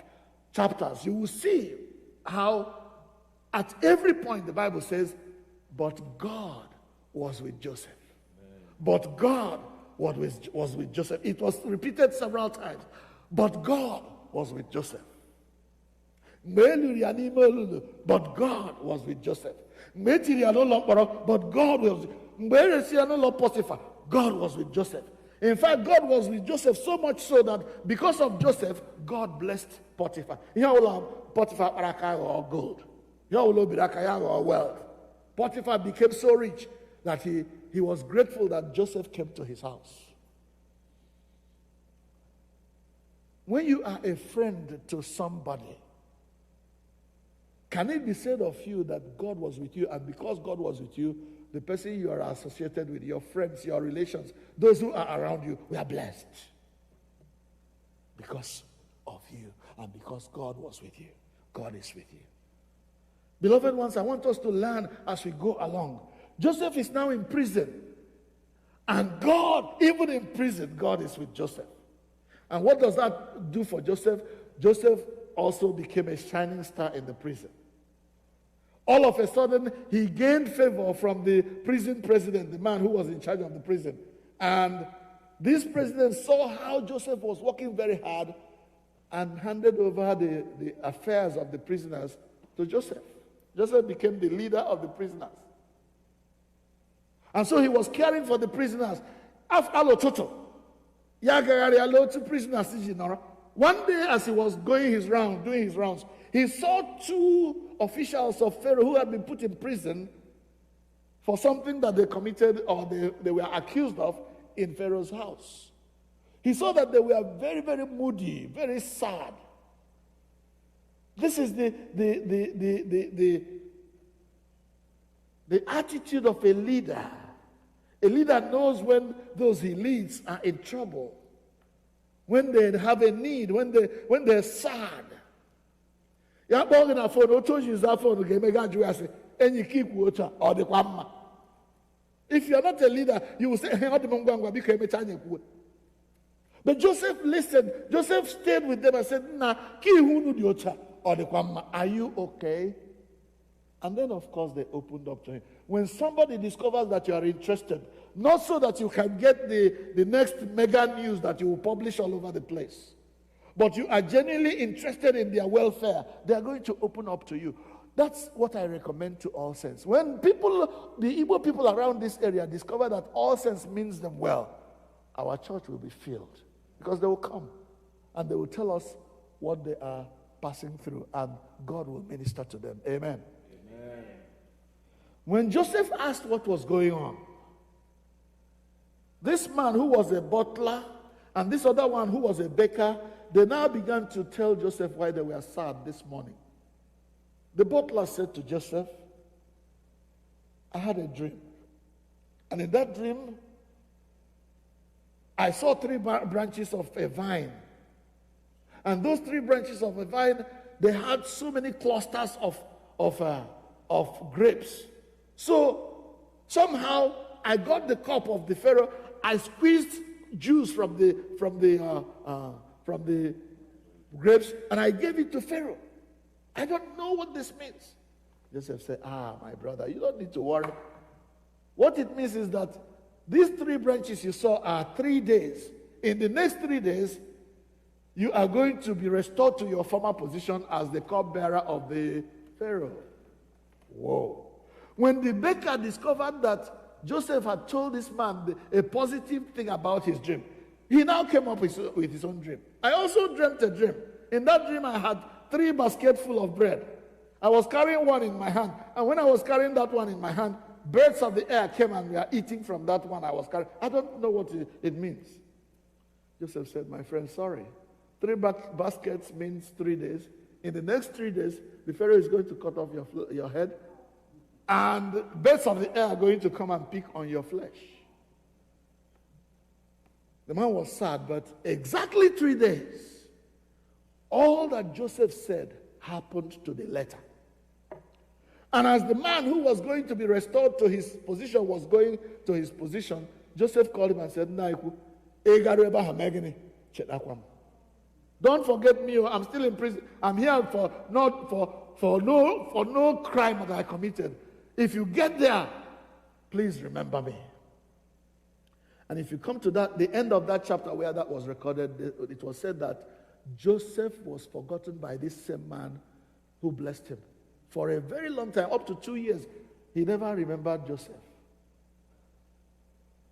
chapters. You will see how at every point the Bible says, but God was with Joseph. But God was with Joseph. It was repeated several times. But God was with Joseph. But God was with Joseph. But God was Potiphar. God was with Joseph. In fact, God was with Joseph so much so that because of Joseph, God blessed Potiphar. Potiphar or gold. Or wealth. Potiphar became so rich that he was grateful that Joseph came to his house. When you are a friend to somebody, can it be said of you that God was with you, and because God was with you, the person you are associated with, your friends, your relations, those who are around you, we are blessed because of you and because God was with you. God is with you. Beloved ones, I want us to learn as we go along. Joseph is now in prison, and God, even in prison, God is with Joseph. And what does that do for Joseph? Joseph also became a shining star in the prison. All of a sudden, he gained favor from the prison president, the man who was in charge of the prison. And this president saw how Joseph was working very hard and handed over the affairs of the prisoners to Joseph. Joseph became the leader of the prisoners. And so he was caring for the prisoners. One day as he was doing his rounds, he saw two officials of Pharaoh who had been put in prison for something that they committed or they were accused of in Pharaoh's house. He saw that they were very, very moody, very sad. This is the attitude of a leader. A leader knows when those he leads are in trouble, when they have a need, when they're sad. If you're not a leader, you will say, but Joseph listened. Joseph stayed with them and said, are you okay? And then, of course, they opened up to him. When somebody discovers that you are interested, not so that you can get the next mega news that you will publish all over the place, but you are genuinely interested in their welfare, they are going to open up to you. That's what I recommend to all saints. When the Igbo people around this area discover that all saints means them well, our church will be filled. Because they will come and they will tell us what they are passing through, and God will minister to them. Amen. Amen. When Joseph asked what was going on, this man who was a butler and this other one who was a baker, they now began to tell Joseph why they were sad this morning. The butler said to Joseph, I had a dream. And in that dream, I saw 3 branches of a vine. And those 3 branches of a vine, they had so many clusters of grapes. So somehow I got the cup of the Pharaoh. I squeezed juice from the grapes, and I gave it to Pharaoh. I don't know what this means. Joseph said, my brother, you don't need to worry. What it means is that these 3 branches you saw are 3 days. In the next 3 days, you are going to be restored to your former position as the cupbearer of the Pharaoh. Whoa. When the baker discovered that Joseph had told this man a positive thing about his dream, he now came up with his own dream. I also dreamt a dream. In that dream, I had 3 baskets full of bread. I was carrying one in my hand. And when I was carrying that one in my hand, birds of the air came and were eating from that one I was carrying. I don't know what it means. Joseph said, my friend, sorry. 3 baskets means 3 days. In the next 3 days, the Pharaoh is going to cut off your head, and birds of the air are going to come and pick on your flesh. The man was sad, but exactly 3 days, all that Joseph said happened to the letter. And as the man who was going to be restored to his position was going to his position, Joseph called him and said, don't forget me, I'm still in prison. I'm here for no crime that I committed. If you get there, please remember me. And if you come to the end of that chapter where that was recorded, it was said that Joseph was forgotten by this same man who blessed him. For a very long time, up to 2 years, he never remembered Joseph.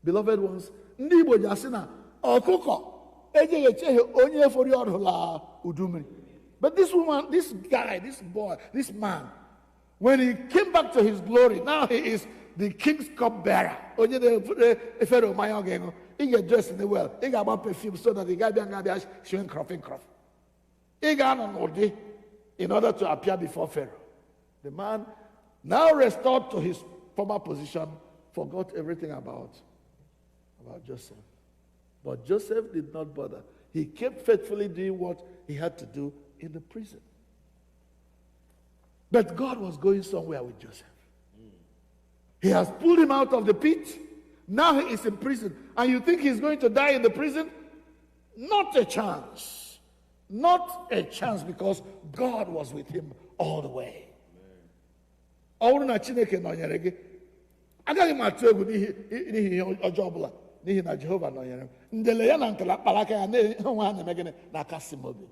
Beloved ones, ndị Igbo ji asị na ọkụkọ ejeghị echeghị onye efori ọdụ la udumiri. But this woman, this guy, this boy, this man, when he came back to his glory, now he is the king's cupbearer. Onye the Pharaoh maya ogengo. He get dressed in the well. He got about perfume so that the guy be showing cropping. He got on Odi in order to appear before Pharaoh. The man, now restored to his former position, forgot everything about Joseph. But Joseph did not bother. He kept faithfully doing what he had to do in the prison. But God was going somewhere with Joseph. He has pulled him out of the pit. Now he is in prison. And you think he's going to die in the prison? Not a chance. Not a chance, because God was with him all the way. Agaghị m atụ egwu n'ihi ihe ọjọọ ọbụla, n'ihi na Jehova nọnyere m. Ndele ya na nkele akpalaka ya na-enwe ha na-eme gịnị na-akasị m obi.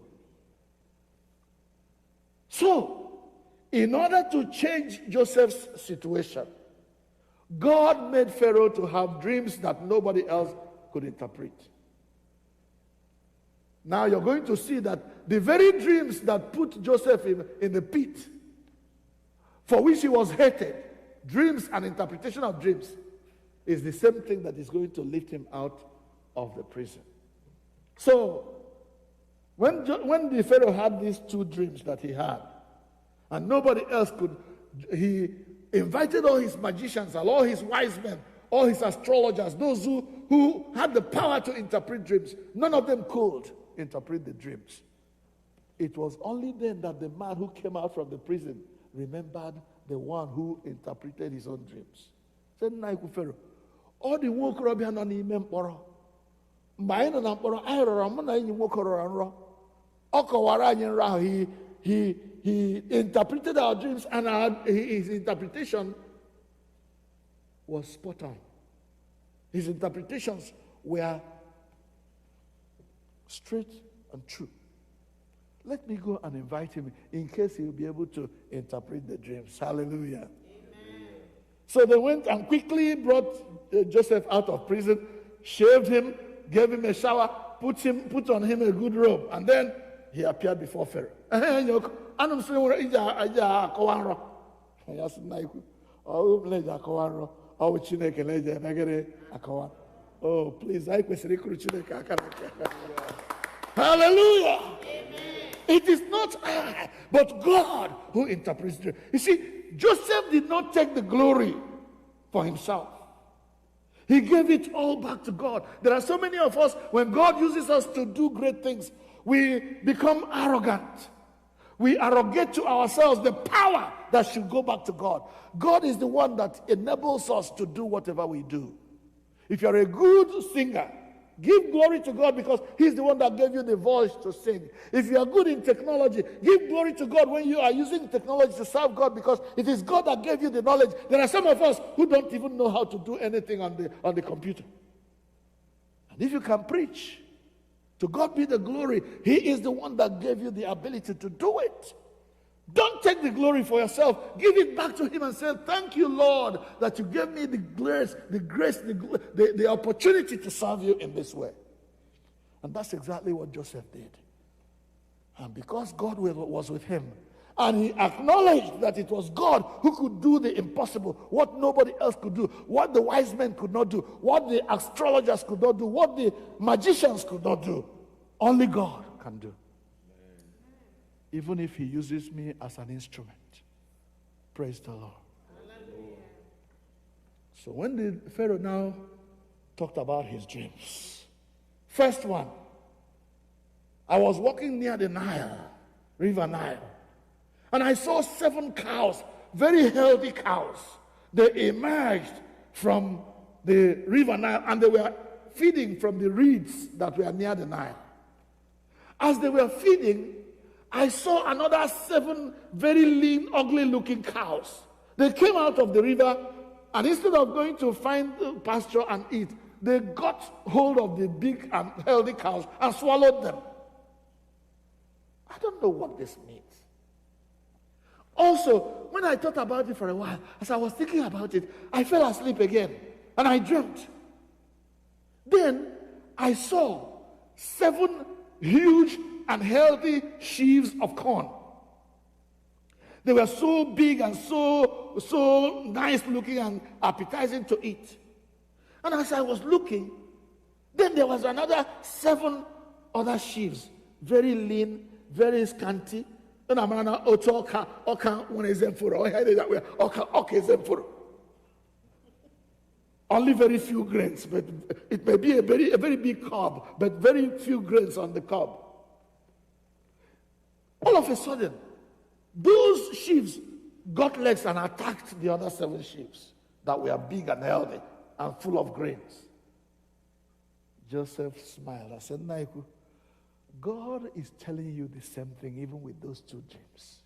So, in order to change Joseph's situation, God made Pharaoh to have dreams that nobody else could interpret. Now you're going to see that the very dreams that put Joseph in the pit, for which he was hated, dreams and interpretation of dreams, is the same thing that is going to lift him out of the prison. So, when the Pharaoh had these two dreams that he had, and nobody else could, he invited all his magicians, all his wise men, all his astrologers, those who had the power to interpret dreams. None of them could interpret the dreams. It was only then that the man who came out from the prison remembered the one who interpreted his own dreams. Said, Naiku Pharaoh, all the nwokorobịa nọ n'ime mkpọrọ. Mgbe anyị nọ na mkpọrọ, anyị rọrọ mụ na enyi nwoke rọrọ nrọ. Ọ kọwara anyị nrọ ahụ. He interpreted our dreams, and his interpretation was spot on. His interpretations were straight and true. Let me go and invite him in case he will be able to interpret the dreams. Hallelujah. Amen. So they went and quickly brought Joseph out of prison, shaved him, gave him a shower, put on him a good robe, and then he appeared before Pharaoh. Oh, please, hallelujah. It is not I, but God who interprets dreams. You see, Joseph did not take the glory for himself. He gave it all back to God. There are so many of us, when God uses us to do great things, we become arrogant. We arrogate to ourselves the power that should go back to God. God is the one that enables us to do whatever we do. If you're a good singer, give glory to God, because he's the one that gave you the voice to sing. If you are good in technology, give glory to God when you are using technology to serve God, because it is God that gave you the knowledge. There are some of us who don't even know how to do anything on the computer. And if you can preach, to God be the glory. He is the one that gave you the ability to do it. Don't take the glory for yourself. Give it back to him and say, thank you, Lord, that you gave me the grace, the opportunity to serve you in this way. And that's exactly what Joseph did. And because God was with him, and he acknowledged that it was God who could do the impossible, what nobody else could do, what the wise men could not do, what the astrologers could not do, what the magicians could not do, only God can do. Even if he uses me as an instrument. Praise the Lord. Hallelujah. So when the Pharaoh now talked about his dreams, first one, I was walking near the Nile, River Nile, and I saw 7 cows, very healthy cows. They emerged from the River Nile, and they were feeding from the reeds that were near the Nile. As they were feeding, I saw another 7 very lean, ugly-looking cows. They came out of the river, and instead of going to find pasture and eat, they got hold of the big and healthy cows and swallowed them. I don't know what this means. Also, when I thought about it for a while, as I was thinking about it, I fell asleep again and I dreamt. Then I saw 7 huge and healthy sheaves of corn. They were so big and so nice looking and appetizing to eat. And as I was looking, then there was another 7 other sheaves, very lean, very scanty. Only very few grains, but it may be a very big cob, but very few grains on the cob. All of a sudden, those sheaves got legs and attacked the other 7 sheaves that were big and healthy and full of grains. Joseph smiled. I said, Naiku, God is telling you the same thing even with those 2 dreams.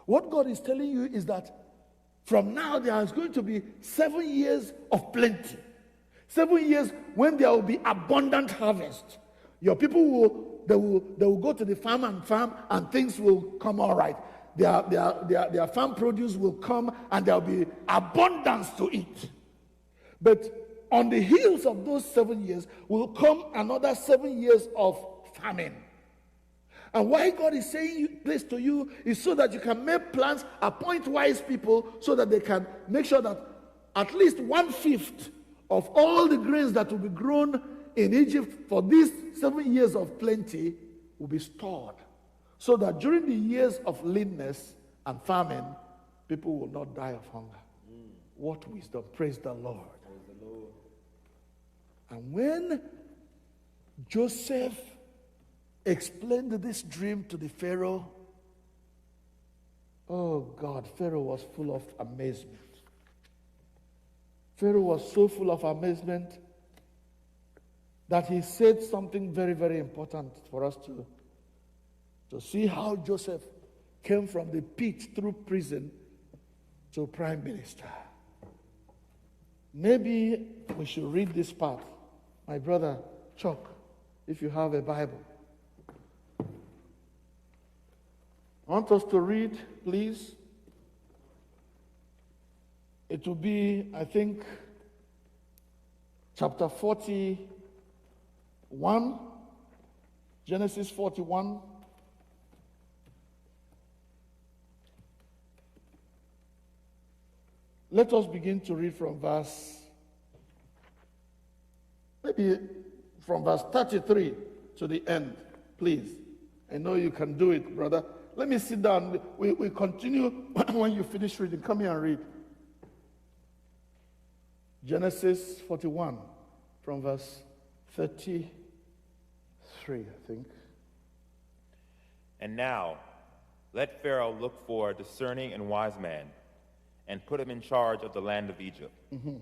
What God is telling you is that from now there is going to be 7 years of plenty. 7 years when there will be abundant harvest. Your people will go to the farm and things will come all right. Their farm produce will come and there will be abundance to eat. But on the heels of those 7 years will come another 7 years of famine. And why God is saying this to you is so that you can make plans, appoint wise people so that they can make sure that at least 1/5 of all the grains that will be grown in Egypt for these 7 years of plenty will be stored. So that during the years of leanness and famine, people will not die of hunger. What wisdom. Praise the Lord. Praise the Lord. And when Joseph explained this dream to the Pharaoh, oh God, Pharaoh was full of amazement. Pharaoh was so full of amazement that he said something very, very important for us to see how Joseph came from the pit through prison to prime minister. Maybe we should read this part. My brother Chuck, if you have a Bible. I want us to read, please. It will be, I think, chapter 41, Genesis 41. Let us begin to read from verse 33 to the end, please. I know you can do it, brother. Let me sit down. We continue when you finish reading. Come here and read. Genesis 41 from verse 33, I think. And now, let Pharaoh look for a discerning and wise man and put him in charge of the land of Egypt. Mm-hmm.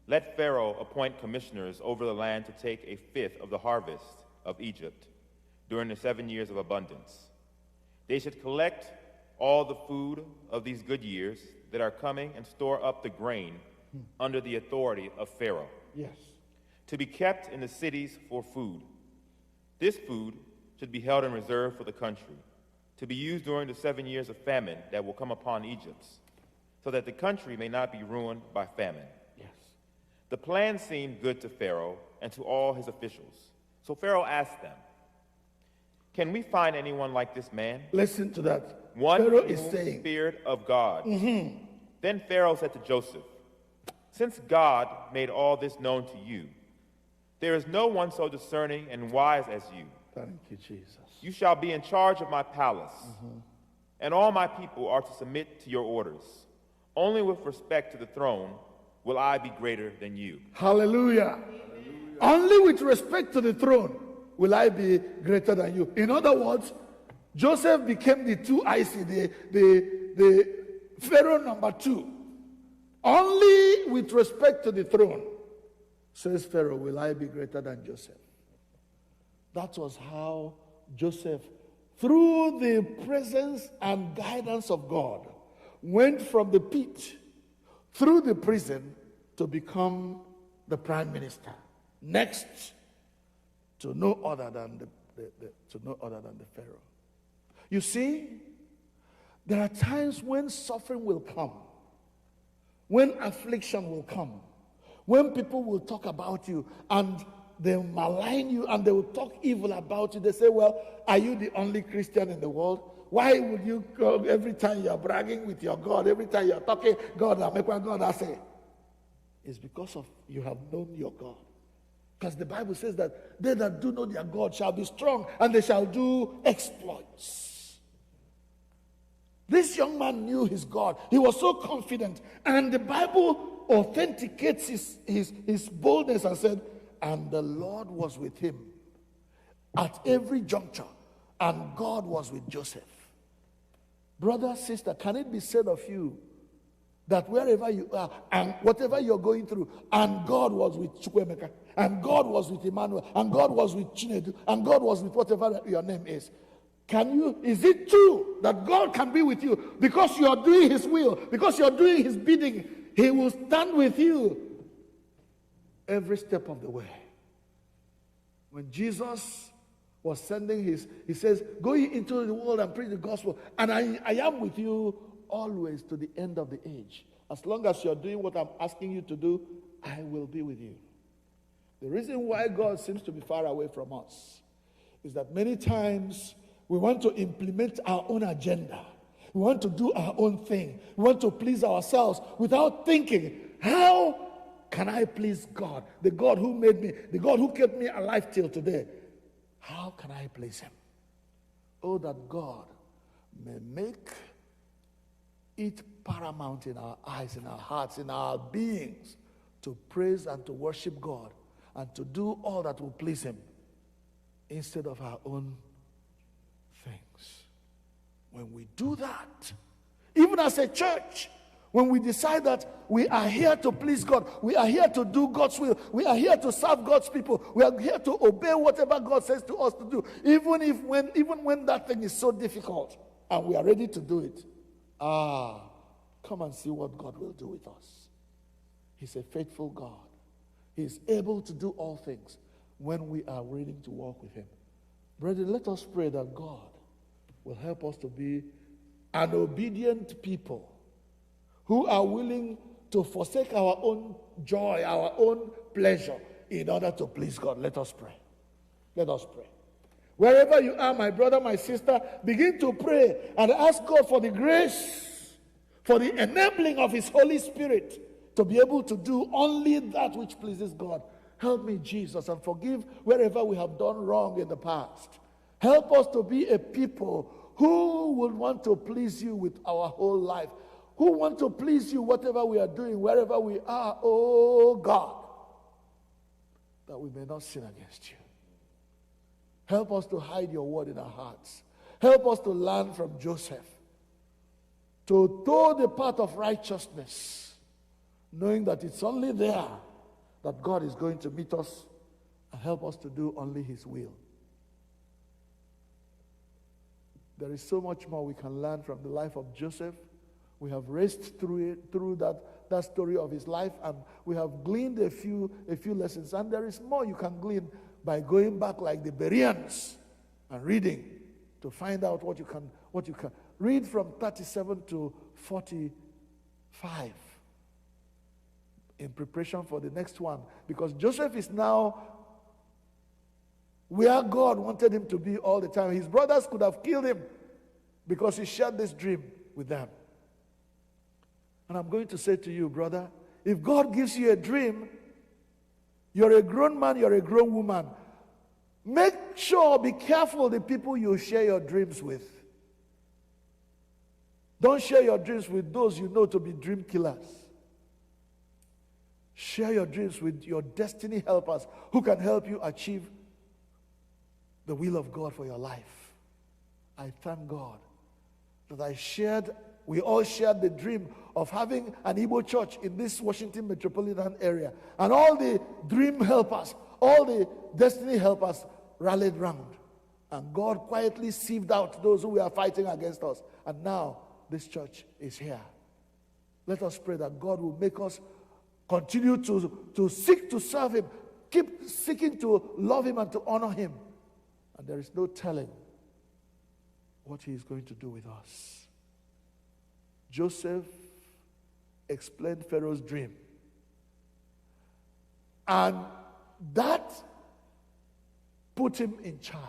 Let Pharaoh appoint commissioners over the land to take 1/5 of the harvest of Egypt during the 7 years of abundance. They should collect all the food of these good years that are coming and store up the grain under the authority of Pharaoh. Yes. To be kept in the cities for food. This food should be held in reserve for the country, to be used during the 7 years of famine that will come upon Egypt, so that the country may not be ruined by famine. Yes. The plan seemed good to Pharaoh and to all his officials. So Pharaoh asked them, "Can we find anyone like this man?" Listen to that. One Pharaoh who is saying, feared of God. Mm-hmm. Then Pharaoh said to Joseph, "Since God made all this known to you, there is no one so discerning and wise as you. Thank you, Jesus. You shall be in charge of my palace, and all my people are to submit to your orders. Only with respect to the throne will I be greater than you." Hallelujah. Only with respect to the throne will I be greater than you. In other words, Joseph became the 2IC, the Pharaoh number 2. Only with respect to the throne, says Pharaoh, will I be greater than Joseph. That was how Joseph, through the presence and guidance of God, went from the pit through the prison to become the prime minister. Next to no other than the Pharaoh. You see, There are times when suffering will come, when affliction will come, when people will talk about you and they'll malign you and they will talk evil about you. They say, well, are you the only Christian in the world? Why would you go every time you're bragging with your God, every time you're talking, God, I make one God, I say? It's because of you have known your God. Because the Bible says that they that do know their God shall be strong and they shall do exploits. This young man knew his God. He was so confident. And the Bible authenticates his boldness and said, and the Lord was with him at every juncture, and God was with Joseph. Brother, sister, can it be said of you that wherever you are and whatever you're going through, and God was with CHUKWU, and God was with Emmanuel, and God was with Chinedu, and God was with whatever your name is? Is it true that God can be with you because you are doing his will, because you are doing his bidding? He will stand with you every step of the way. When Jesus was sending he says, go ye into the world and preach the gospel, and I am with you always to the end of the age. As long as you're doing what I'm asking you to do, I will be with you. The reason why God seems to be far away from us is that many times we want to implement our own agenda. We want to do our own thing. We want to please ourselves without thinking, how can I please God? The God who made me, the God who kept me alive till today. How can I please him? Oh, that God may make it paramount in our eyes, in our hearts, in our beings to praise and to worship God and to do all that will please him instead of our own things. When we do that, even as a church, when we decide that we are here to please God, we are here to do God's will, we are here to serve God's people, we are here to obey whatever God says to us to do, even when that thing is so difficult and we are ready to do it. Come and see what God will do with us. He's a faithful God. He's able to do all things when we are willing to walk with him. Brethren, let us pray that God will help us to be an obedient people who are willing to forsake our own joy, our own pleasure, in order to please God. Let us pray. Let us pray. Wherever you are, my brother, my sister, begin to pray and ask God for the grace, for the enabling of his Holy Spirit to be able to do only that which pleases God. Help me, Jesus, and forgive wherever we have done wrong in the past. Help us to be a people who would want to please you with our whole life, who want to please you whatever we are doing, wherever we are, oh God, that we may not sin against you. Help us to hide your word in our hearts. Help us to learn from Joseph, to toe the path of righteousness, knowing that it's only there that God is going to meet us and help us to do only his will. There is so much more we can learn from the life of Joseph. We have raced through that story of his life, and we have gleaned a few lessons. And there is more you can glean by going back like the Bereans and reading to find out what you can read from 37 to 45 in preparation for the next one, because Joseph is now where God wanted him to be all the time. His brothers could have killed him because he shared this dream with them. And I'm going to say to you, brother, if God gives you a dream, you're a grown man, you're a grown woman, make sure, be careful the people you share your dreams with. Don't share your dreams with those you know to be dream killers. Share your dreams with your destiny helpers who can help you achieve the will of God for your life. I thank God that we all shared the dream of having an Igbo church in this Washington metropolitan area. And all the dream helpers, all the destiny helpers rallied round. And God quietly sieved out those who were fighting against us. And now this church is here. Let us pray that God will make us continue to seek to serve him, keep seeking to love him and to honor him. And there is no telling what he is going to do with us. Joseph explained Pharaoh's dream. And that put him in charge.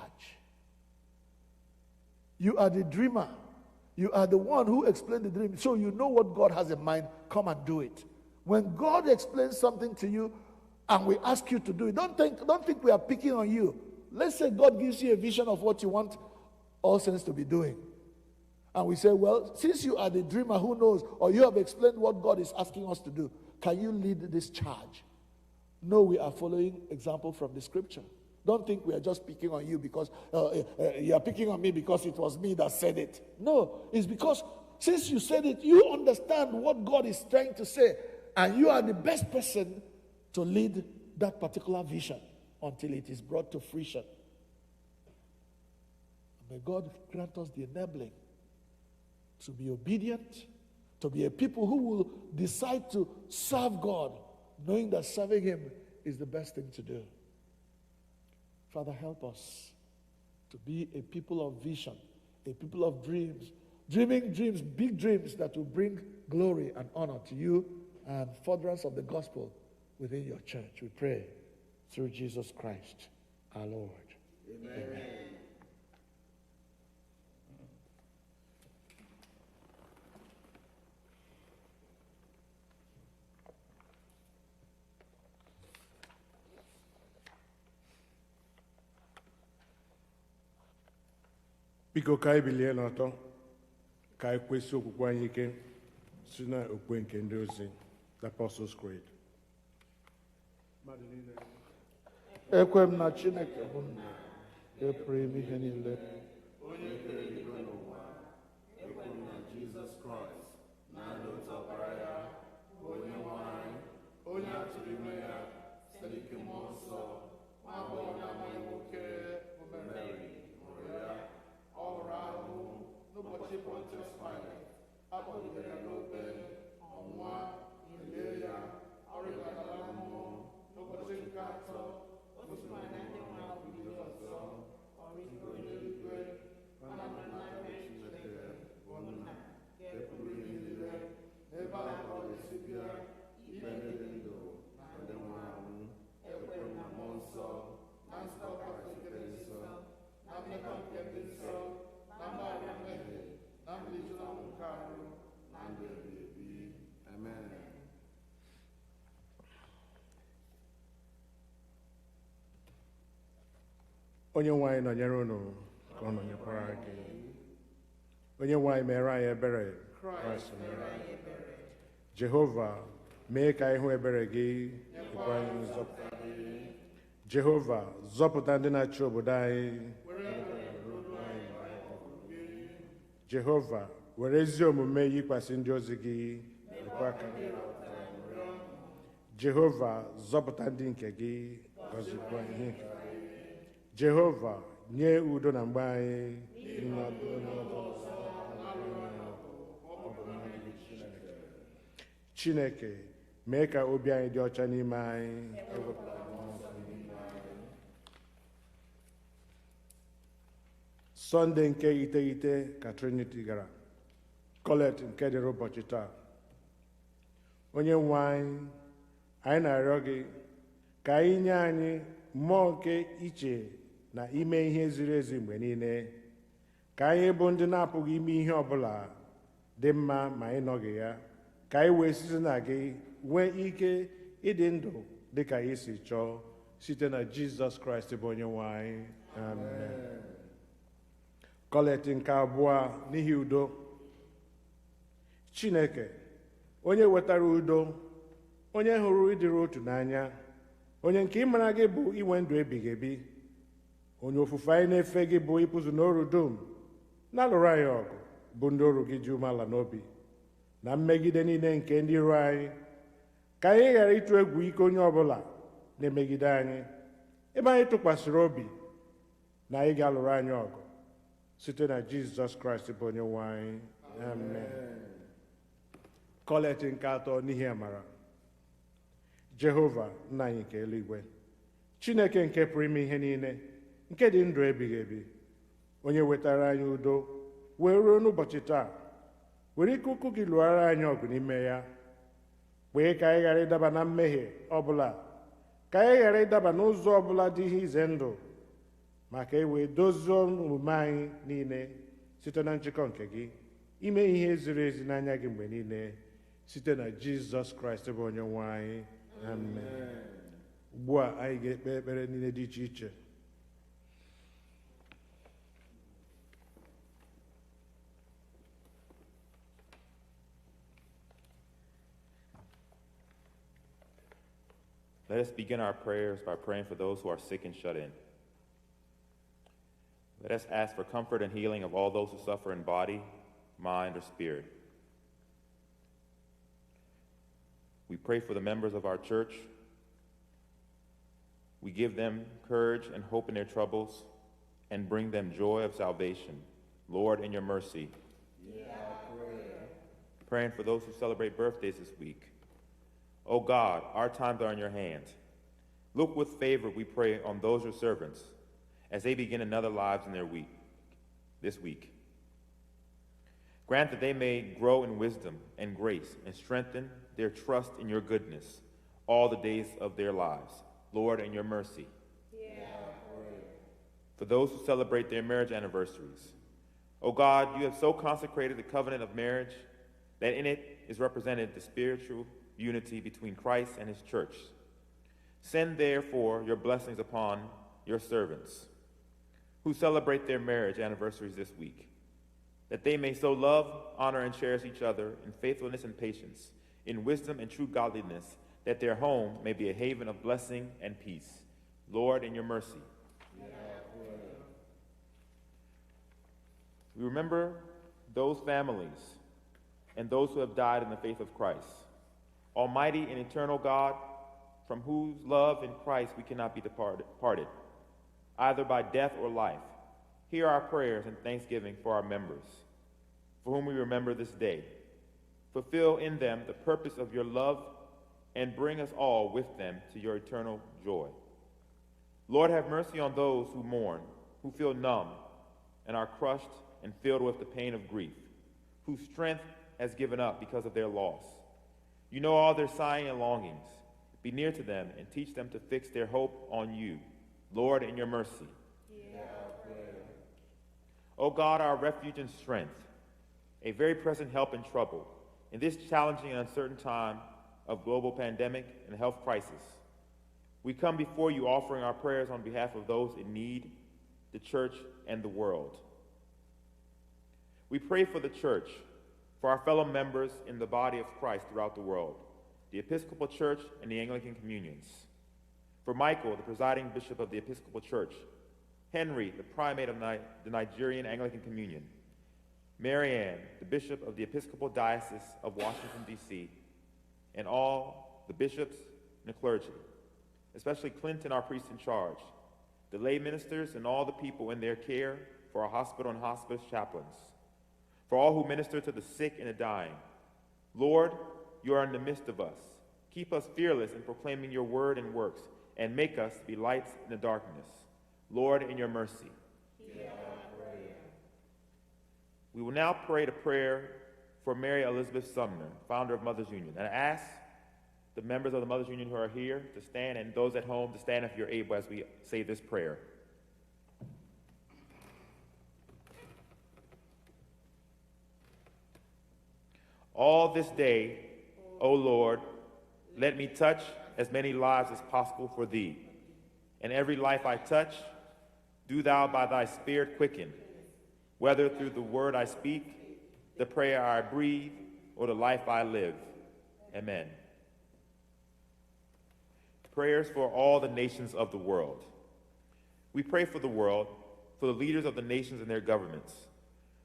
You are the dreamer. You are the one who explained the dream. So you know what God has in mind. Come and do it. When God explains something to you and we ask you to do it, don't think we are picking on you. Let's say God gives you a vision of what you want all saints to be doing. And we say, well, since you are the dreamer who knows, or you have explained what God is asking us to do, can you lead this charge? No, we are following example from the scripture. Don't think we are just picking on you because you are picking on me because it was me that said it. No, it's because since you said it, you understand what God is trying to say, and you are the best person to lead that particular vision until it is brought to fruition. May God grant us the enabling to be obedient, to be a people who will decide to serve God, knowing that serving Him is the best thing to do. Father, help us to be a people of vision, a people of dreams, dreaming dreams, big dreams that will bring glory and honor to you and furtherance of the gospel within your church. We pray through Jesus Christ, our Lord. Amen. Biko ka anyị bilie n'ọtọ ka anyị kwesị okwukwe anyị ike si na okpukpe nke ndị ozi, the Apostles' Creed. Ekwe m na Chineke bụ nna, pụrụ ime ihe niile. Onye kere eluigwe n'ụwa, ekwe m na Jizọs Kraịst na-adị otu ọkpara ya bụ Onye-nwe anyị, onye a tụrụ ime ya site n'ike Mmụọ Nsọ, nwa agbọghọ na-amaghị nwoke bụ Meri mụrụ ya. Ọ hụrụ ahụhụ n'ụbọchị Pontius Pilate, a kpọgidere ya n'obe, ọnwụọ, lie ya, ọ rịdatara mmụọ. N'ụbọchị nke atọ, o sikwa na ndị nwụrụ anwụ bilie ọzọ, ọ rịgoro n'eluigwe, ọ nọrọ n'aka Chineke bụ Nna, nke pụrụ ihe niile. N'ebe ahụ ka ọ ga-esi bịa ikpe ndị ndụ na ndị nwụrụ anwụ. Ekwere m na Mmụọ Nsọ, na nzukọ Kraịst nke dị nsọ, na mmekọ nke ndị nsọ, na mgbaghara mmehie, na mbilite n'ọnwụ nke arụ, na ndụ ebighị ebi. Amen. Onye-nwe anyị nọnyere unu ka ọ nọnyekwara gị. Onye-nwe anyị mere anyị ebere, Kraịst mere anyị ebere. Jehova, mee ka anyị hụ ebere gị, nyekwa anyị nzọpụta gị. Jehova, zọpụta ndị na-achị obodo anyị. Jehova, were ezi omume yikwasị ndị ozi gị. Jehova, zọpụta ndị nke gị, gọzikwa ihe nke gị. Jehova, nye udo na mgbe anyị. Chineke, mee ka obi anyị dị ọcha n'ime anyị. Sọnde nke iteghete ka Trinity gara, Colet nke dịrị ụbọchị taa. Onye-nwe anyị, anyị na-arịọ gị ka anyị nye anyị mmụọ nke iche na ime ihe ziri ezi mgbe niile, ka anyị bụ ndị na-apụghị ime ihe ọbụla dị mma ma anyị nọghị ya, ka anyị wee site na gị nwee ike ịdị ndụ dị ka anyị si chọọ, site na Jizọs Kraịst bụ Onye-nwe anyị. Amen. Colet nke abụọ, n'ihi udo. Chineke, onye wetara udo, onye hụrụ ịdịrị otu n'anya, onye nke ịmara gị bụ inwe ndụ ebighị ebi, onye ofufe anyị na-efe gị bụ ịpụzụ n'oru dum, na-alụrụ anyị ọgụ bụ ndị oru gị dị umeala n'obi na mmegide niile nke ndị iro anyị, ka anyị ghara ịtụ egwu ike onye ọbụla na-emegide anyị, ebe anyị tụkwasịrị obi na anyị ga-alụrụ anyị ọgụ site na Jizọs Kraịst bụ Onye-nwe anyị. Amen. Colet nke atọ, n'ihi amara. Jehova, nna anyị nke eluigwe, Chineke nke pụrụ ime ihe niile, nke dị ndụ ebighị ebi, onye wetara anyị udo wee ruo n'ụbọchị taa, were ike ukwu gị lụọra anyị ọgụ n'ime ya, kpee ka anyị ghara ịdaba na mmehie ọbụla, ka anyị ghara ịdaba n'ụzọ ọbụla dị ihe ize ndụ, maka e wee dozie omume anyị niile site na nchịkọ nke gị, ime ihe ziri ezi n'anya gị mgbe niile, site na Jizọs Kraịst bụ onye nwe anyị. Amen. Ugbu a anyị ga-ekpe ekpere niile dị iche iche. Let us begin our prayers by praying for those who are sick and shut in. Let us ask for comfort and healing of all those who suffer in body, mind, or spirit. We pray for the members of our church. We give them courage and hope in their troubles and bring them joy of salvation. Lord, in your mercy. Hear our prayer. Praying for those who celebrate birthdays this week. O God, our times are in your hands. Look with favor, we pray, on those your servants as they begin another lives in their week, this week. Grant that they may grow in wisdom and grace and strengthen their trust in your goodness all the days of their lives. Lord, in your mercy. For those who celebrate their marriage anniversaries, O God, you have so consecrated the covenant of marriage that in it is represented the spiritual unity between Christ and his church. Send therefore your blessings upon your servants who celebrate their marriage anniversaries this week, that they may so love, honor, and cherish each other in faithfulness and patience, in wisdom and true godliness, that their home may be a haven of blessing and peace. Lord, in your mercy. We remember those families and those who have died in the faith of Christ. Almighty and eternal God, from whose love in Christ we cannot be departed, either by death or life, hear our prayers and thanksgiving for our members, for whom we remember this day. Fulfill in them the purpose of your love and bring us all with them to your eternal joy. Lord, have mercy on those who mourn, who feel numb and are crushed and filled with the pain of grief, whose strength has given up because of their loss. You know all their sighing and longings. Be near to them and teach them to fix their hope on you. Lord, in your mercy. O God, our refuge and strength, a very present help in trouble, in this challenging and uncertain time of global pandemic and health crisis, we come before you offering our prayers on behalf of those in need, the church, and the world. We pray for the church, for our fellow members in the body of Christ throughout the world, the Episcopal Church and the Anglican communions. For Michael, the presiding bishop of the Episcopal Church, Henry, the primate of the Nigerian Anglican Communion, Marianne, the bishop of the Episcopal Diocese of Washington, D.C., and all the bishops and the clergy, especially Clinton, our priest in charge, the lay ministers and all the people in their care, for our hospital and hospice chaplains, for all who minister to the sick and the dying. Lord, you are in the midst of us. Keep us fearless in proclaiming your word and works, and make us be lights in the darkness. Lord, in your mercy. We will now pray the prayer for Mary Elizabeth Sumner, founder of Mothers Union. And I ask the members of the Mothers Union who are here to stand, and those at home to stand if you're able as we say this prayer. All this day, O Lord, let me touch as many lives as possible for thee. And every life I touch, do thou by thy Spirit quicken, whether through the word I speak, the prayer I breathe, or the life I live. Amen. Prayers for all the nations of the world. We pray for the world, for the leaders of the nations and their governments,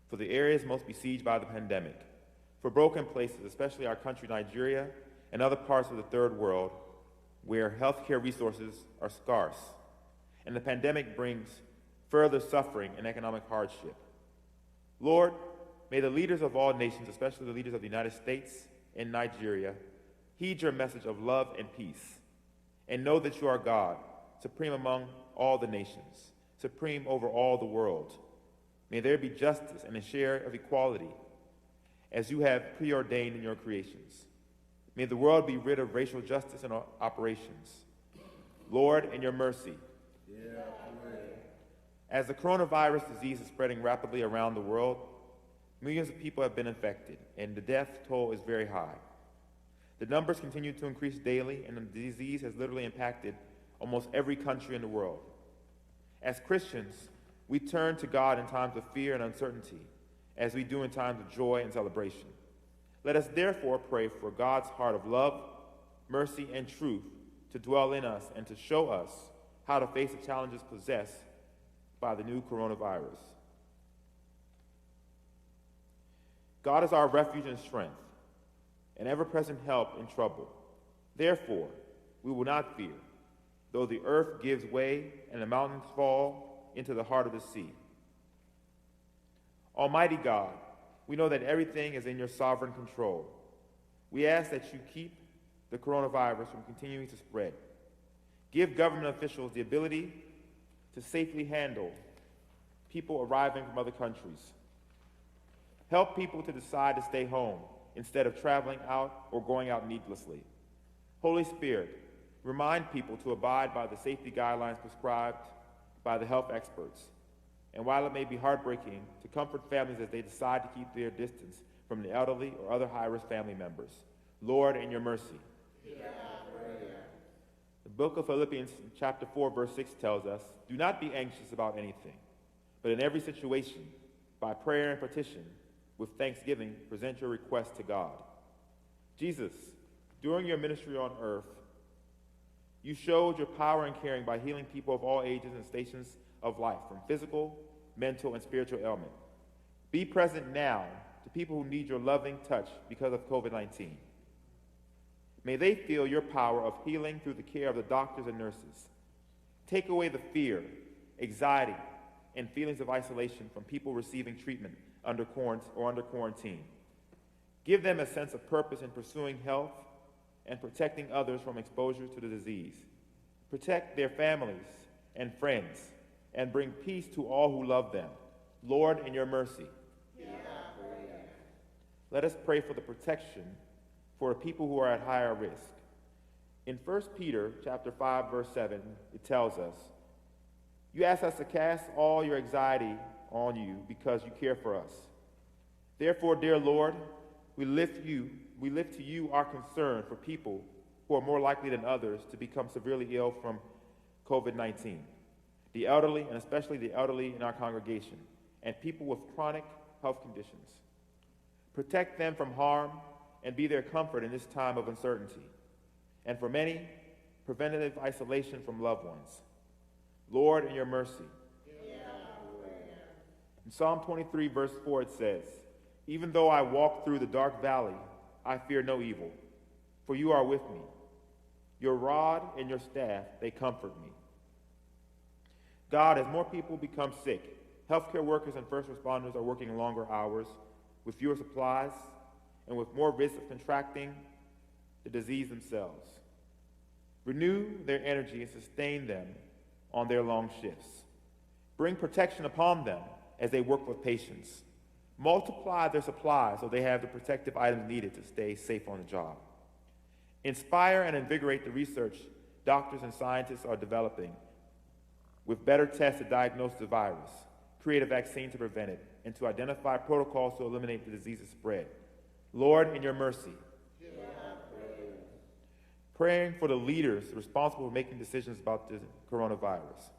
for the areas most besieged by the pandemic, for broken places, especially our country, Nigeria, and other parts of the third world, where healthcare resources are scarce, and the pandemic brings further suffering and economic hardship. Lord, may the leaders of all nations, especially the leaders of the United States and Nigeria, heed your message of love and peace, and know that you are God, supreme among all the nations, supreme over all the world. May there be justice and a share of equality, as you have preordained in your creations. May the world be rid of racial justice in operations. Lord, in your mercy, as the coronavirus disease is spreading rapidly around the world, millions of people have been infected, and the death toll is very high. The numbers continue to increase daily, and the disease has literally impacted almost every country in the world. As Christians, we turn to God in times of fear and uncertainty, as we do in times of joy and celebration. Let us therefore pray for God's heart of love, mercy, and truth to dwell in us and to show us how to face the challenges possessed by the new coronavirus. God is our refuge and strength, an ever-present help in trouble. Therefore, we will not fear, though the earth gives way and the mountains fall into the heart of the sea. Almighty God, we know that everything is in your sovereign control. We ask that you keep the coronavirus from continuing to spread. Give government officials the ability to safely handle people arriving from other countries. Help people to decide to stay home instead of traveling out or going out needlessly. Holy Spirit, remind people to abide by the safety guidelines prescribed by the health experts. And while it may be heartbreaking, to comfort families as they decide to keep their distance from the elderly or other high-risk family members. Lord, in your mercy. The book of Philippians chapter 4, verse 6 tells us, do not be anxious about anything, but in every situation, by prayer and petition, with thanksgiving, present your requests to God. Jesus, during your ministry on earth, you showed your power and caring by healing people of all ages and stations of life, from physical, mental, and spiritual ailment. Be present now to people who need your loving touch because of COVID-19. May they feel your power of healing through the care of the doctors and nurses. Take away the fear, anxiety, and feelings of isolation from people receiving treatment under quarantine. Give them a sense of purpose in pursuing health and protecting others from exposure to the disease. Protect their families and friends and bring peace to all who love them. Lord, in your mercy. Let us pray for the protection for people who are at higher risk. In 1 Peter chapter 5, verse 7, it tells us, you ask us to cast all your anxiety on you because you care for us. Therefore, dear Lord, we lift to you our concern for people who are more likely than others to become severely ill from COVID-19. The elderly, and especially the elderly in our congregation, and people with chronic health conditions. Protect them from harm and be their comfort in this time of uncertainty. And for many, preventative isolation from loved ones. Lord, in your mercy. In Psalm 23, verse 4, it says, even though I walk through the dark valley, I fear no evil, for you are with me. Your rod and your staff, they comfort me. God, as more people become sick, healthcare workers and first responders are working longer hours with fewer supplies and with more risk of contracting the disease themselves. Renew their energy and sustain them on their long shifts. Bring protection upon them as they work with patients. Multiply their supplies so they have the protective items needed to stay safe on the job. Inspire and invigorate the research doctors and scientists are developing with better tests to diagnose the virus, create a vaccine to prevent it, and to identify protocols to eliminate the disease's spread. Lord, in your mercy. Praying for the leaders responsible for making decisions about the coronavirus.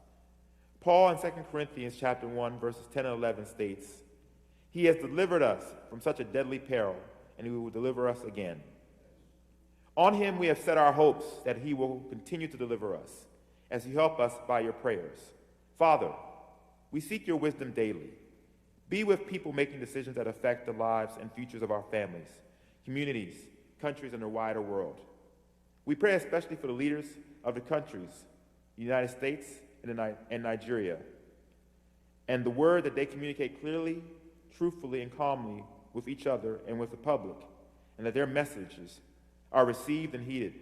Paul in 2 Corinthians chapter 1, verses 10 and 11 states, he has delivered us from such a deadly peril, and he will deliver us again. On him we have set our hopes that he will continue to deliver us, as you help us by your prayers. Father, we seek your wisdom daily. Be with people making decisions that affect the lives and futures of our families, communities, countries, and the wider world. We pray especially for the leaders of the countries, the United States and Nigeria, and the word that they communicate clearly, truthfully, and calmly with each other and with the public, and that their messages are received and heeded.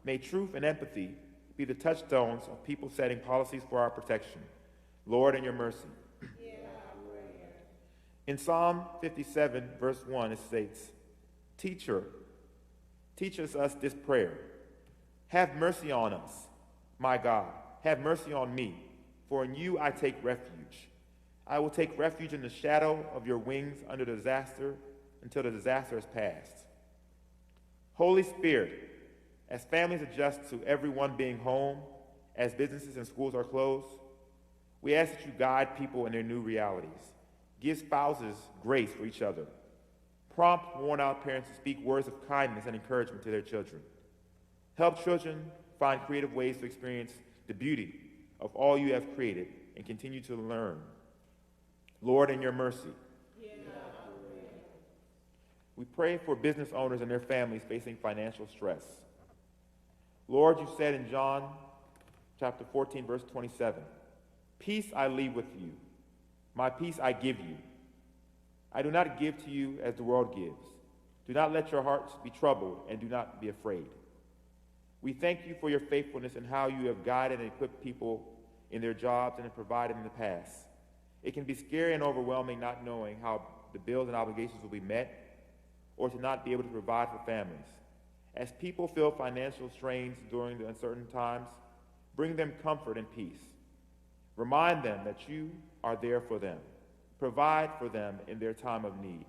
May truth and empathy be the touchstones of people setting policies for our protection. Lord, in your mercy. In Psalm 57, verse 1, it states, Teacher, teach us this prayer. Have mercy on us, my God. Have mercy on me, for in you I take refuge. I will take refuge in the shadow of your wings under the disaster until the disaster is past. Holy Spirit, as families adjust to everyone being home, as businesses and schools are closed, we ask that you guide people in their new realities. Give spouses grace for each other. Prompt worn-out parents to speak words of kindness and encouragement to their children. Help children find creative ways to experience the beauty of all you have created and continue to learn. Lord, in your mercy, we pray for business owners and their families facing financial stress. Lord, you said in John chapter 14, verse 27, Peace I leave with you, my peace I give you. I do not give to you as the world gives. Do not let your hearts be troubled, and do not be afraid. We thank you for your faithfulness and how you have guided and equipped people in their jobs and have provided in the past. It can be scary and overwhelming not knowing how the bills and obligations will be met or to not be able to provide for families. As people feel financial strains during the uncertain times, bring them comfort and peace. Remind them that you are there for them. Provide for them in their time of need.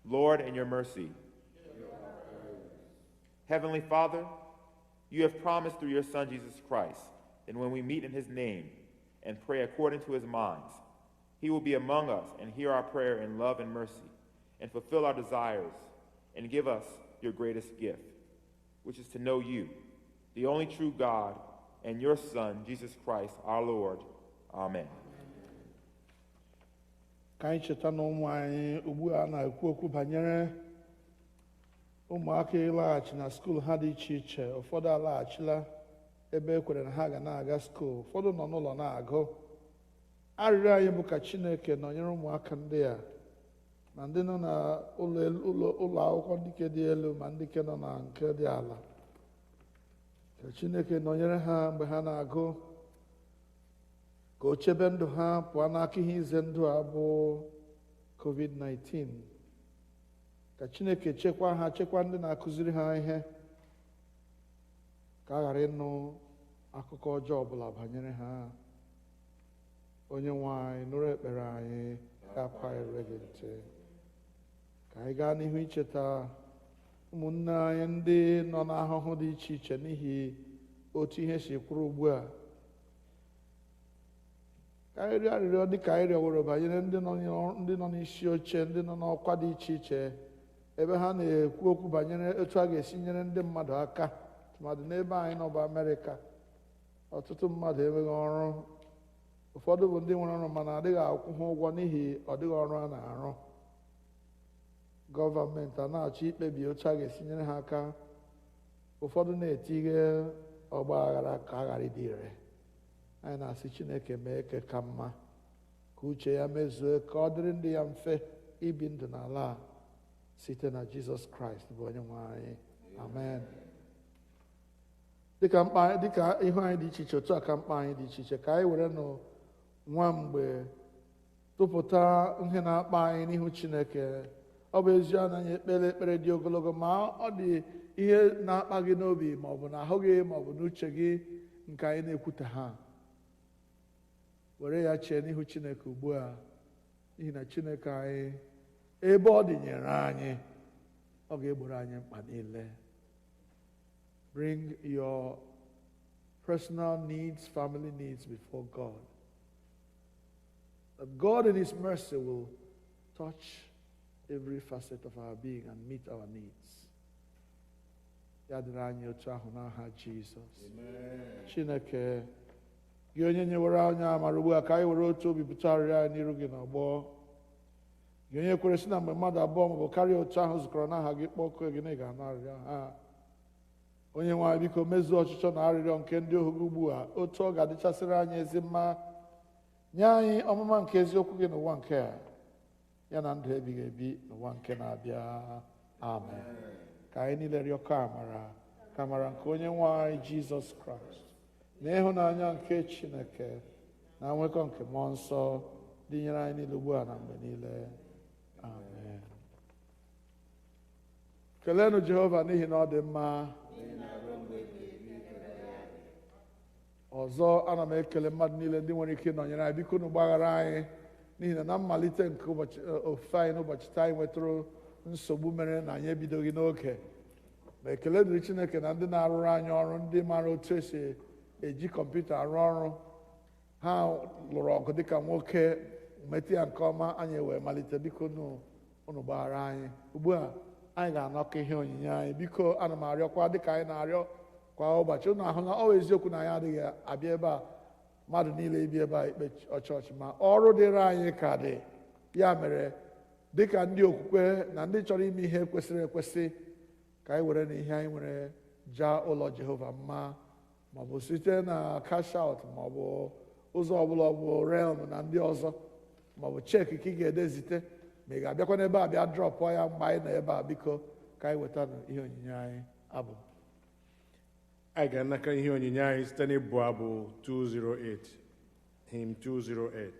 Lord, in your mercy. Heavenly Father, you have promised through your Son, Jesus Christ, that when we meet in his name and pray according to his minds, he will be among us and hear our prayer in love and mercy, and fulfill our desires, and give us your greatest gift, which is to know you, the only true God, and your Son, Jesus Christ, our Lord. Amen. Ka anyị cheta na ụmụ anyị ugbu a na-ekwu okwu banyere ụmụaka ịlaghachi na skuul ha dị iche iche. Ụfọdụ alaghachila ebe e kwere na ha ga na-aga skuul, ụfọdụ nọ n'ụlọ na-agụ. Arịrịọ anyị bụ ka Chineke nọnyere ụmụaka ndị a, ma ndị nọ na ụlọ akwụkwọ ndị nke dị elu ma ndị nke nọ na nke dị ala. Ka Chineke nọnyere ha mgbe ha na-agụ, ka o chebe ndụ ha pụọ n'aka ihe ize ndụ a bụ COVID-19. Ka Chineke chekwa ha, chekwa ndị na-akụziri ha ihe, ka a ghara ịnụ akụkọ ọjọọ ọbụla banyere ha. Onye-nwe anyị, nụrụ ekpere anyị, ga-akwa ire gị ntị. Ka anyị gaa n'ihu icheta ụmụnne anyị ndị nọ n'ahụhụ dị iche iche n'ihi otu ihe si kwụrụ ugbu a. Ka anyị rịọ arịrịọ dị ka anyị rịọworo banyere ndị nọ n'isi oche, ndị nọ n'ọkwa dị iche iche, ebe ha na-ekwu okwu banyere otu a ga-esi nyere ndị mmadụ aka, tụmadụ n'ebe anyị nọ bụ Amerịka. Ọtụtụ mmadụ enweghị ọrụ. Ụfọdụ bụ ndị nwere ọrụ mana adịghị akwụ ha ụgwọ n'ihi ọ dịghị ọrụ a na-arụ. Gọọmenti a na-achọ ikpebi otu a ga-esi nyere ha aka. Ụfọdụ na-etighe ọgbaghara ka a ghara ịdị ire. Anyị na-asị Chineke mee ka mma, ka uche ya mezue, ka ọ dịrị ndị ya mfe ibi ndụ n'ala a site na Jizọs Kraịst bụ Onye-nwe anyị. Amen. Dịka ihu anyị dị iche iche, otu a ka mkpa anyị dị iche iche. Ka anyị were nwa mgbe tụpụta ihe na-akpa anyị n'ihu Chineke. Ọ bụ ezie na anyị ekpere dị ogologo, ma ọ dị ihe na-akpa gị n'obi ma ọ bụ n'ahụ gị ma ọ bụ n'uche gị nke anyị na-ekwute ha. Were ya chee n'ihu Chineke ugbu a, n'ihi na Chineke anyị, ebe ọ dịnyere anyị, ọ ga-egboro anyị mkpa niile. Bring your personal needs, family needs before God. That God in his mercy will touch every facet of our being and meet our needs. Ya dịrị anyị otu ahụ n'aha Jizọs. Chineke, gị onye nyewere anyị amara ugbu a, ka anyị were otu obi bute arịrịọ anyị n'iru gị n'ọgbọ. Gị onye kwere sị na mgbe mmadụ abụọ maọbụ karịa otu ahụ zukọrọ n'aha gị kpọkuo gị na ị ga-anụ arịrịọ ha. Onye-nwe anyị, biko mezuo ọchịchọ na arịrịọ nke ndị ohu gị ugbu a, otu ọ ga-adịchasịrị anyị ezi mma. Nye anyị ọmụma nke eziokwu gị n'ụwa nke a, ya na ndụ ebighị ebi n'ụwa nke na-abịa. Amen. Ka anyị niile rịọkọ amara, ka amara nke Onye-nwe anyị Jizọs Kraịst na ịhụnanya nke Chineke na nwekọ nke Mmụọ Nsọ dịnyere anyị niile ugbu a na mgbe niile. amen. Keleenụ Jehova n'ihi na ọ dị mma. Ọzọ ana m ekele mmadụ niile ndị nwere ike ịnọnyere anyị. Biko unu gbaghara anyị n'ihi na na mmalite nke ofufe anyị n'ụbọchị taa anyị nwetụrụ nsogbu mere na anyị ebidoghị n'oge. Ma ekele dịrị Chineke na ndị na-arụrụ anyị ọrụ, ndị mara otu esi eji kọmputa arụ ọrụ. Ha lụrụ ọgụ dịka nwoke, metụ ya nke ọma, anyị wee malite. Biko unu gbaghara anyị. Ugbu a anyị ga-anọkọ ihe onyinye anyị. Biko ana m arịọkwa dịka anyị na-arịọ kwa ụbọchị. Unu ahụ na ọ bụ eziokwu na anyị adịghị abịa ebe a mmadụ niile ibi ebe a ikpe ọchọchị, ma ọrụ dịrị anyị ka dị. Ya mere dịka ndị okwukwe na ndị chọrọ ime ihe kwesịrị ekwesị, ka anyị were na ihe anyị nwere jaa ụlọ Jehova mma, maọbụ site na cash out, maọbụ ụzọ ọbụla, ọ bụ realm na ndị ọzọ, maọbụ cheki ka ị ga-edezite, ma ị ga-abịakwa n'ebe a bịa drọpụ ya mgbe anyị nọ ebe a. Biko ka anyị weta ihe onyinye anyị. Abụ anyị ga-anaka ihe onyinye anyị site n'ịbụ abụ 208, hymn 208.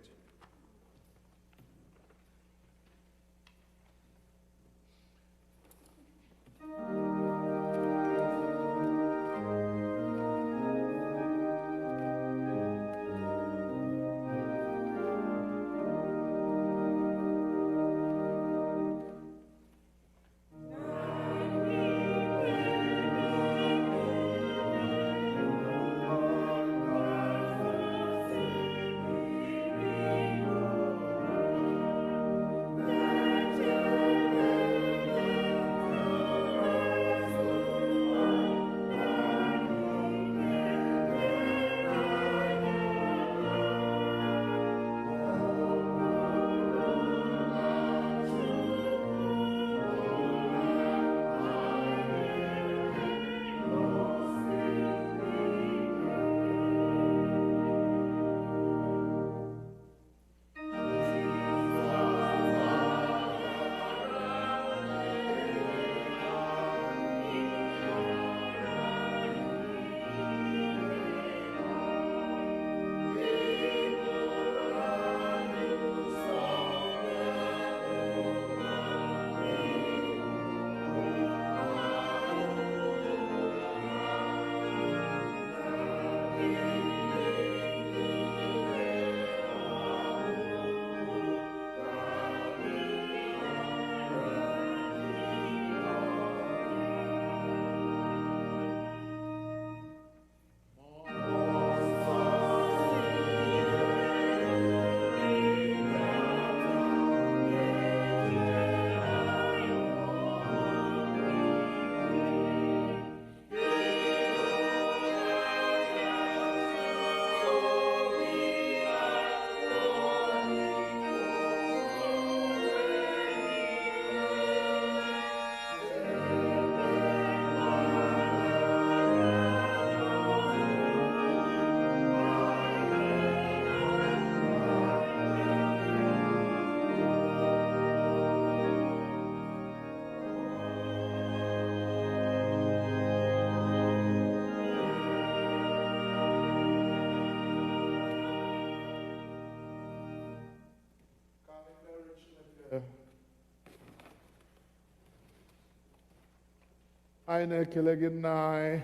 anyị na-ekele gị nna anyị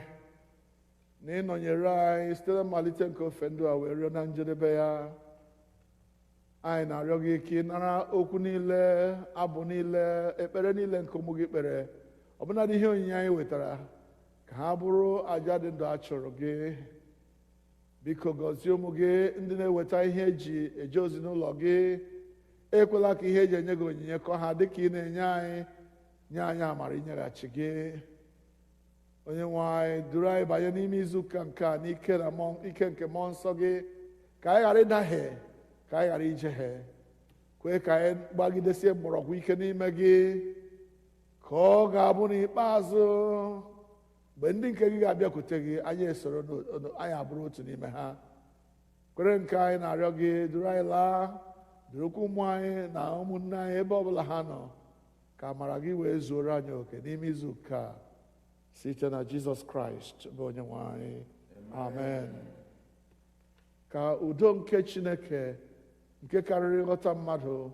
na ịnọnyere anyị site na mmalite nke ofe ndụ a wee ruo na njedebe ya. Anyị na-arịọ gị ka ị nara okwu niile, abụ niile, ekpere niile nke ụmụ gị kpere, ọbụnadị ihe onyinye anyị wetara, ka ha bụrụ aja dị ndụ a chụrụ gị. Biko gọzie ụmụ gị ndị na-eweta ihe eji eje ozi n'ụlọ gị. Ekwela ka ihe eji enye gị onyinye kọ ha dịka ị na-enye anyị, nye anyị amara inyeghachi gị. Onye-nwe anyị, duru anyị banye n'ime izu ụka nke a n'ike na ike nke mmụọ nsọ gị, ka anyị ghara ịdahie, ka anyị ghara ijehie. Kwee ka anyị gbagidesie mgbọrọgwụ ike n'ime gị, ka ọ ga-abụ n'ikpeazụ mgbe ndị nke gị ga-abịakwute gị, anyị esoro anyị abụrụ otu n'ime ha. Kwere nke anyị na-arịọ gị, duru anyị laa, durukwa ụmụ anyị na ụmụnne anyị ebe ọbụla ha nọ, ka amara gị wee zuoro anyị oke n'ime izu ụka a, site na Jizọs Kraịst bụ Onye-nwe anyị. Amen. Ka udo nke Chineke nke karịrị nghọta mmadụ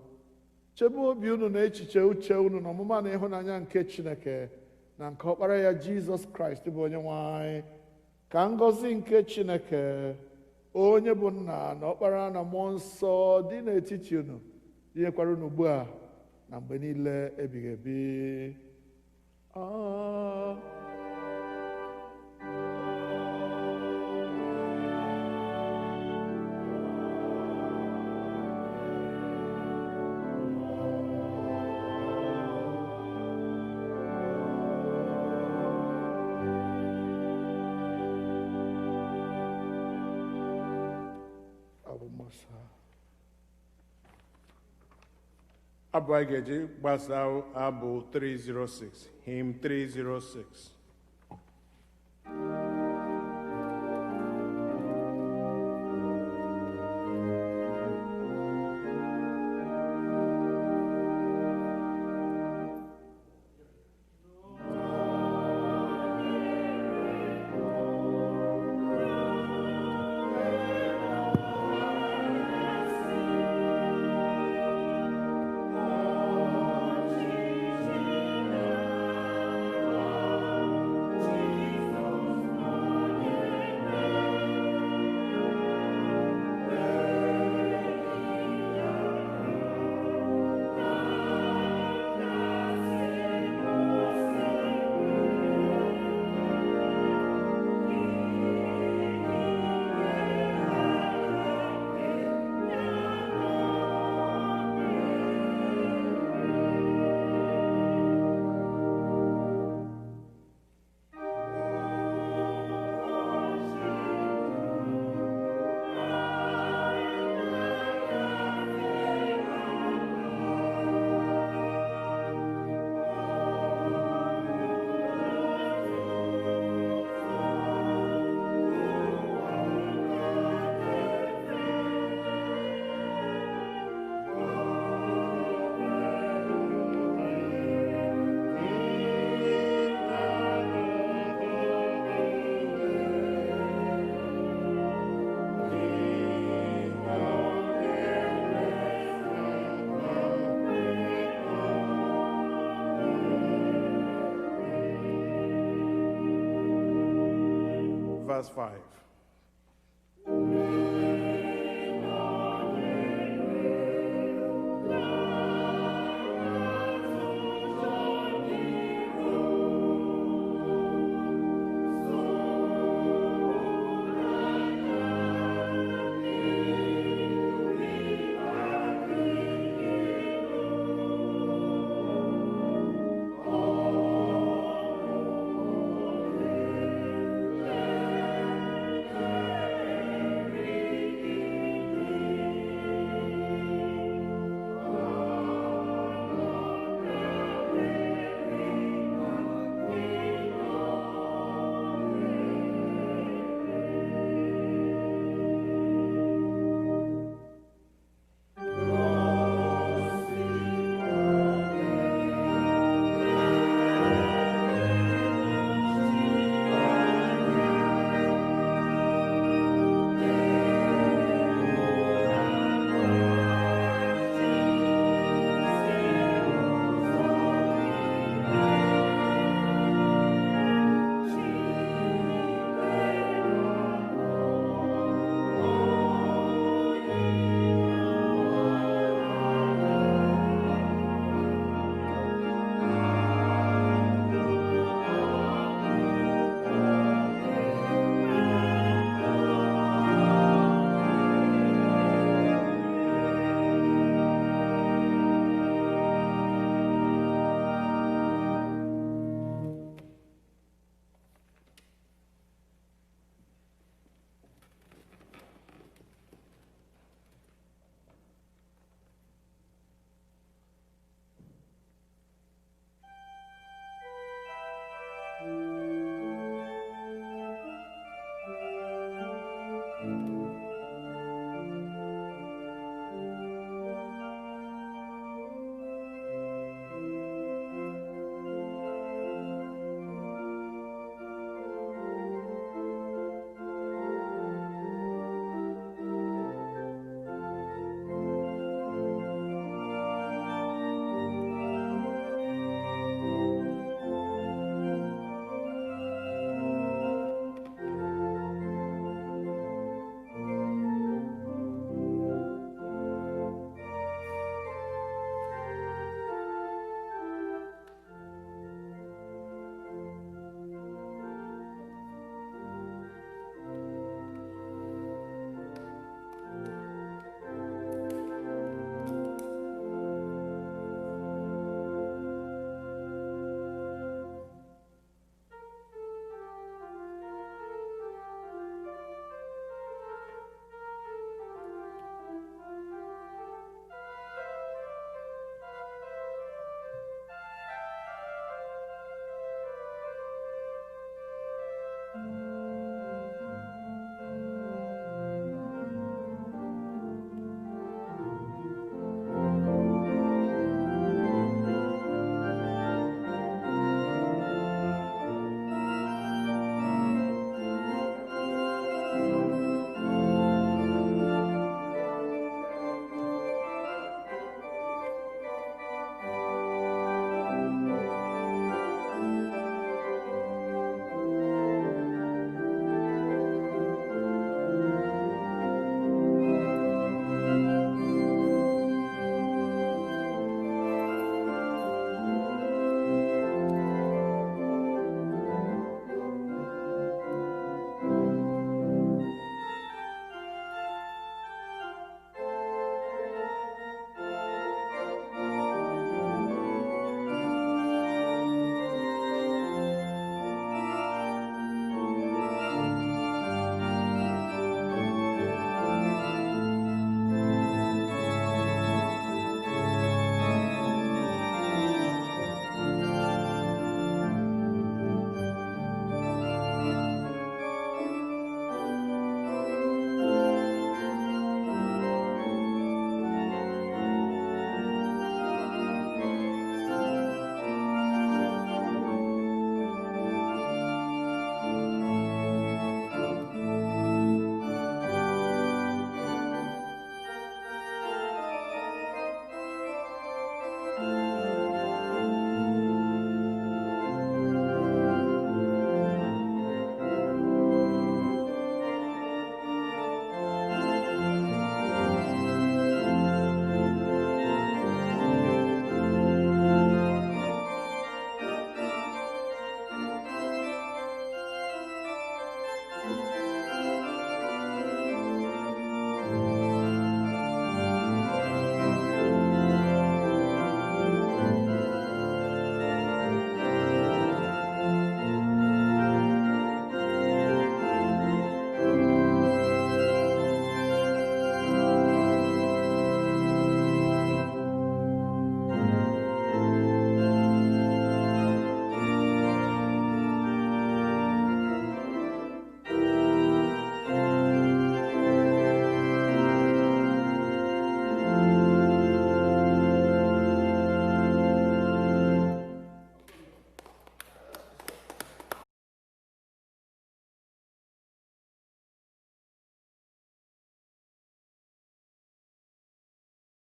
chebe obi unu na echiche uche unu na ọmụma na ịhụnanya nke Chineke na nke ọkpara ya Jizọs Kraịst bụ Onye-nwe anyị. Ka ngọzi nke Chineke onye bụ Nna na ọkpara na mmụọ nsọ dị n'etiti unu dinyekwara unu ugbu a na mgbe niile ebighị ebi. Abụ anyị ga-eji gbasaa abụ 306, hymn 306. Verse 5.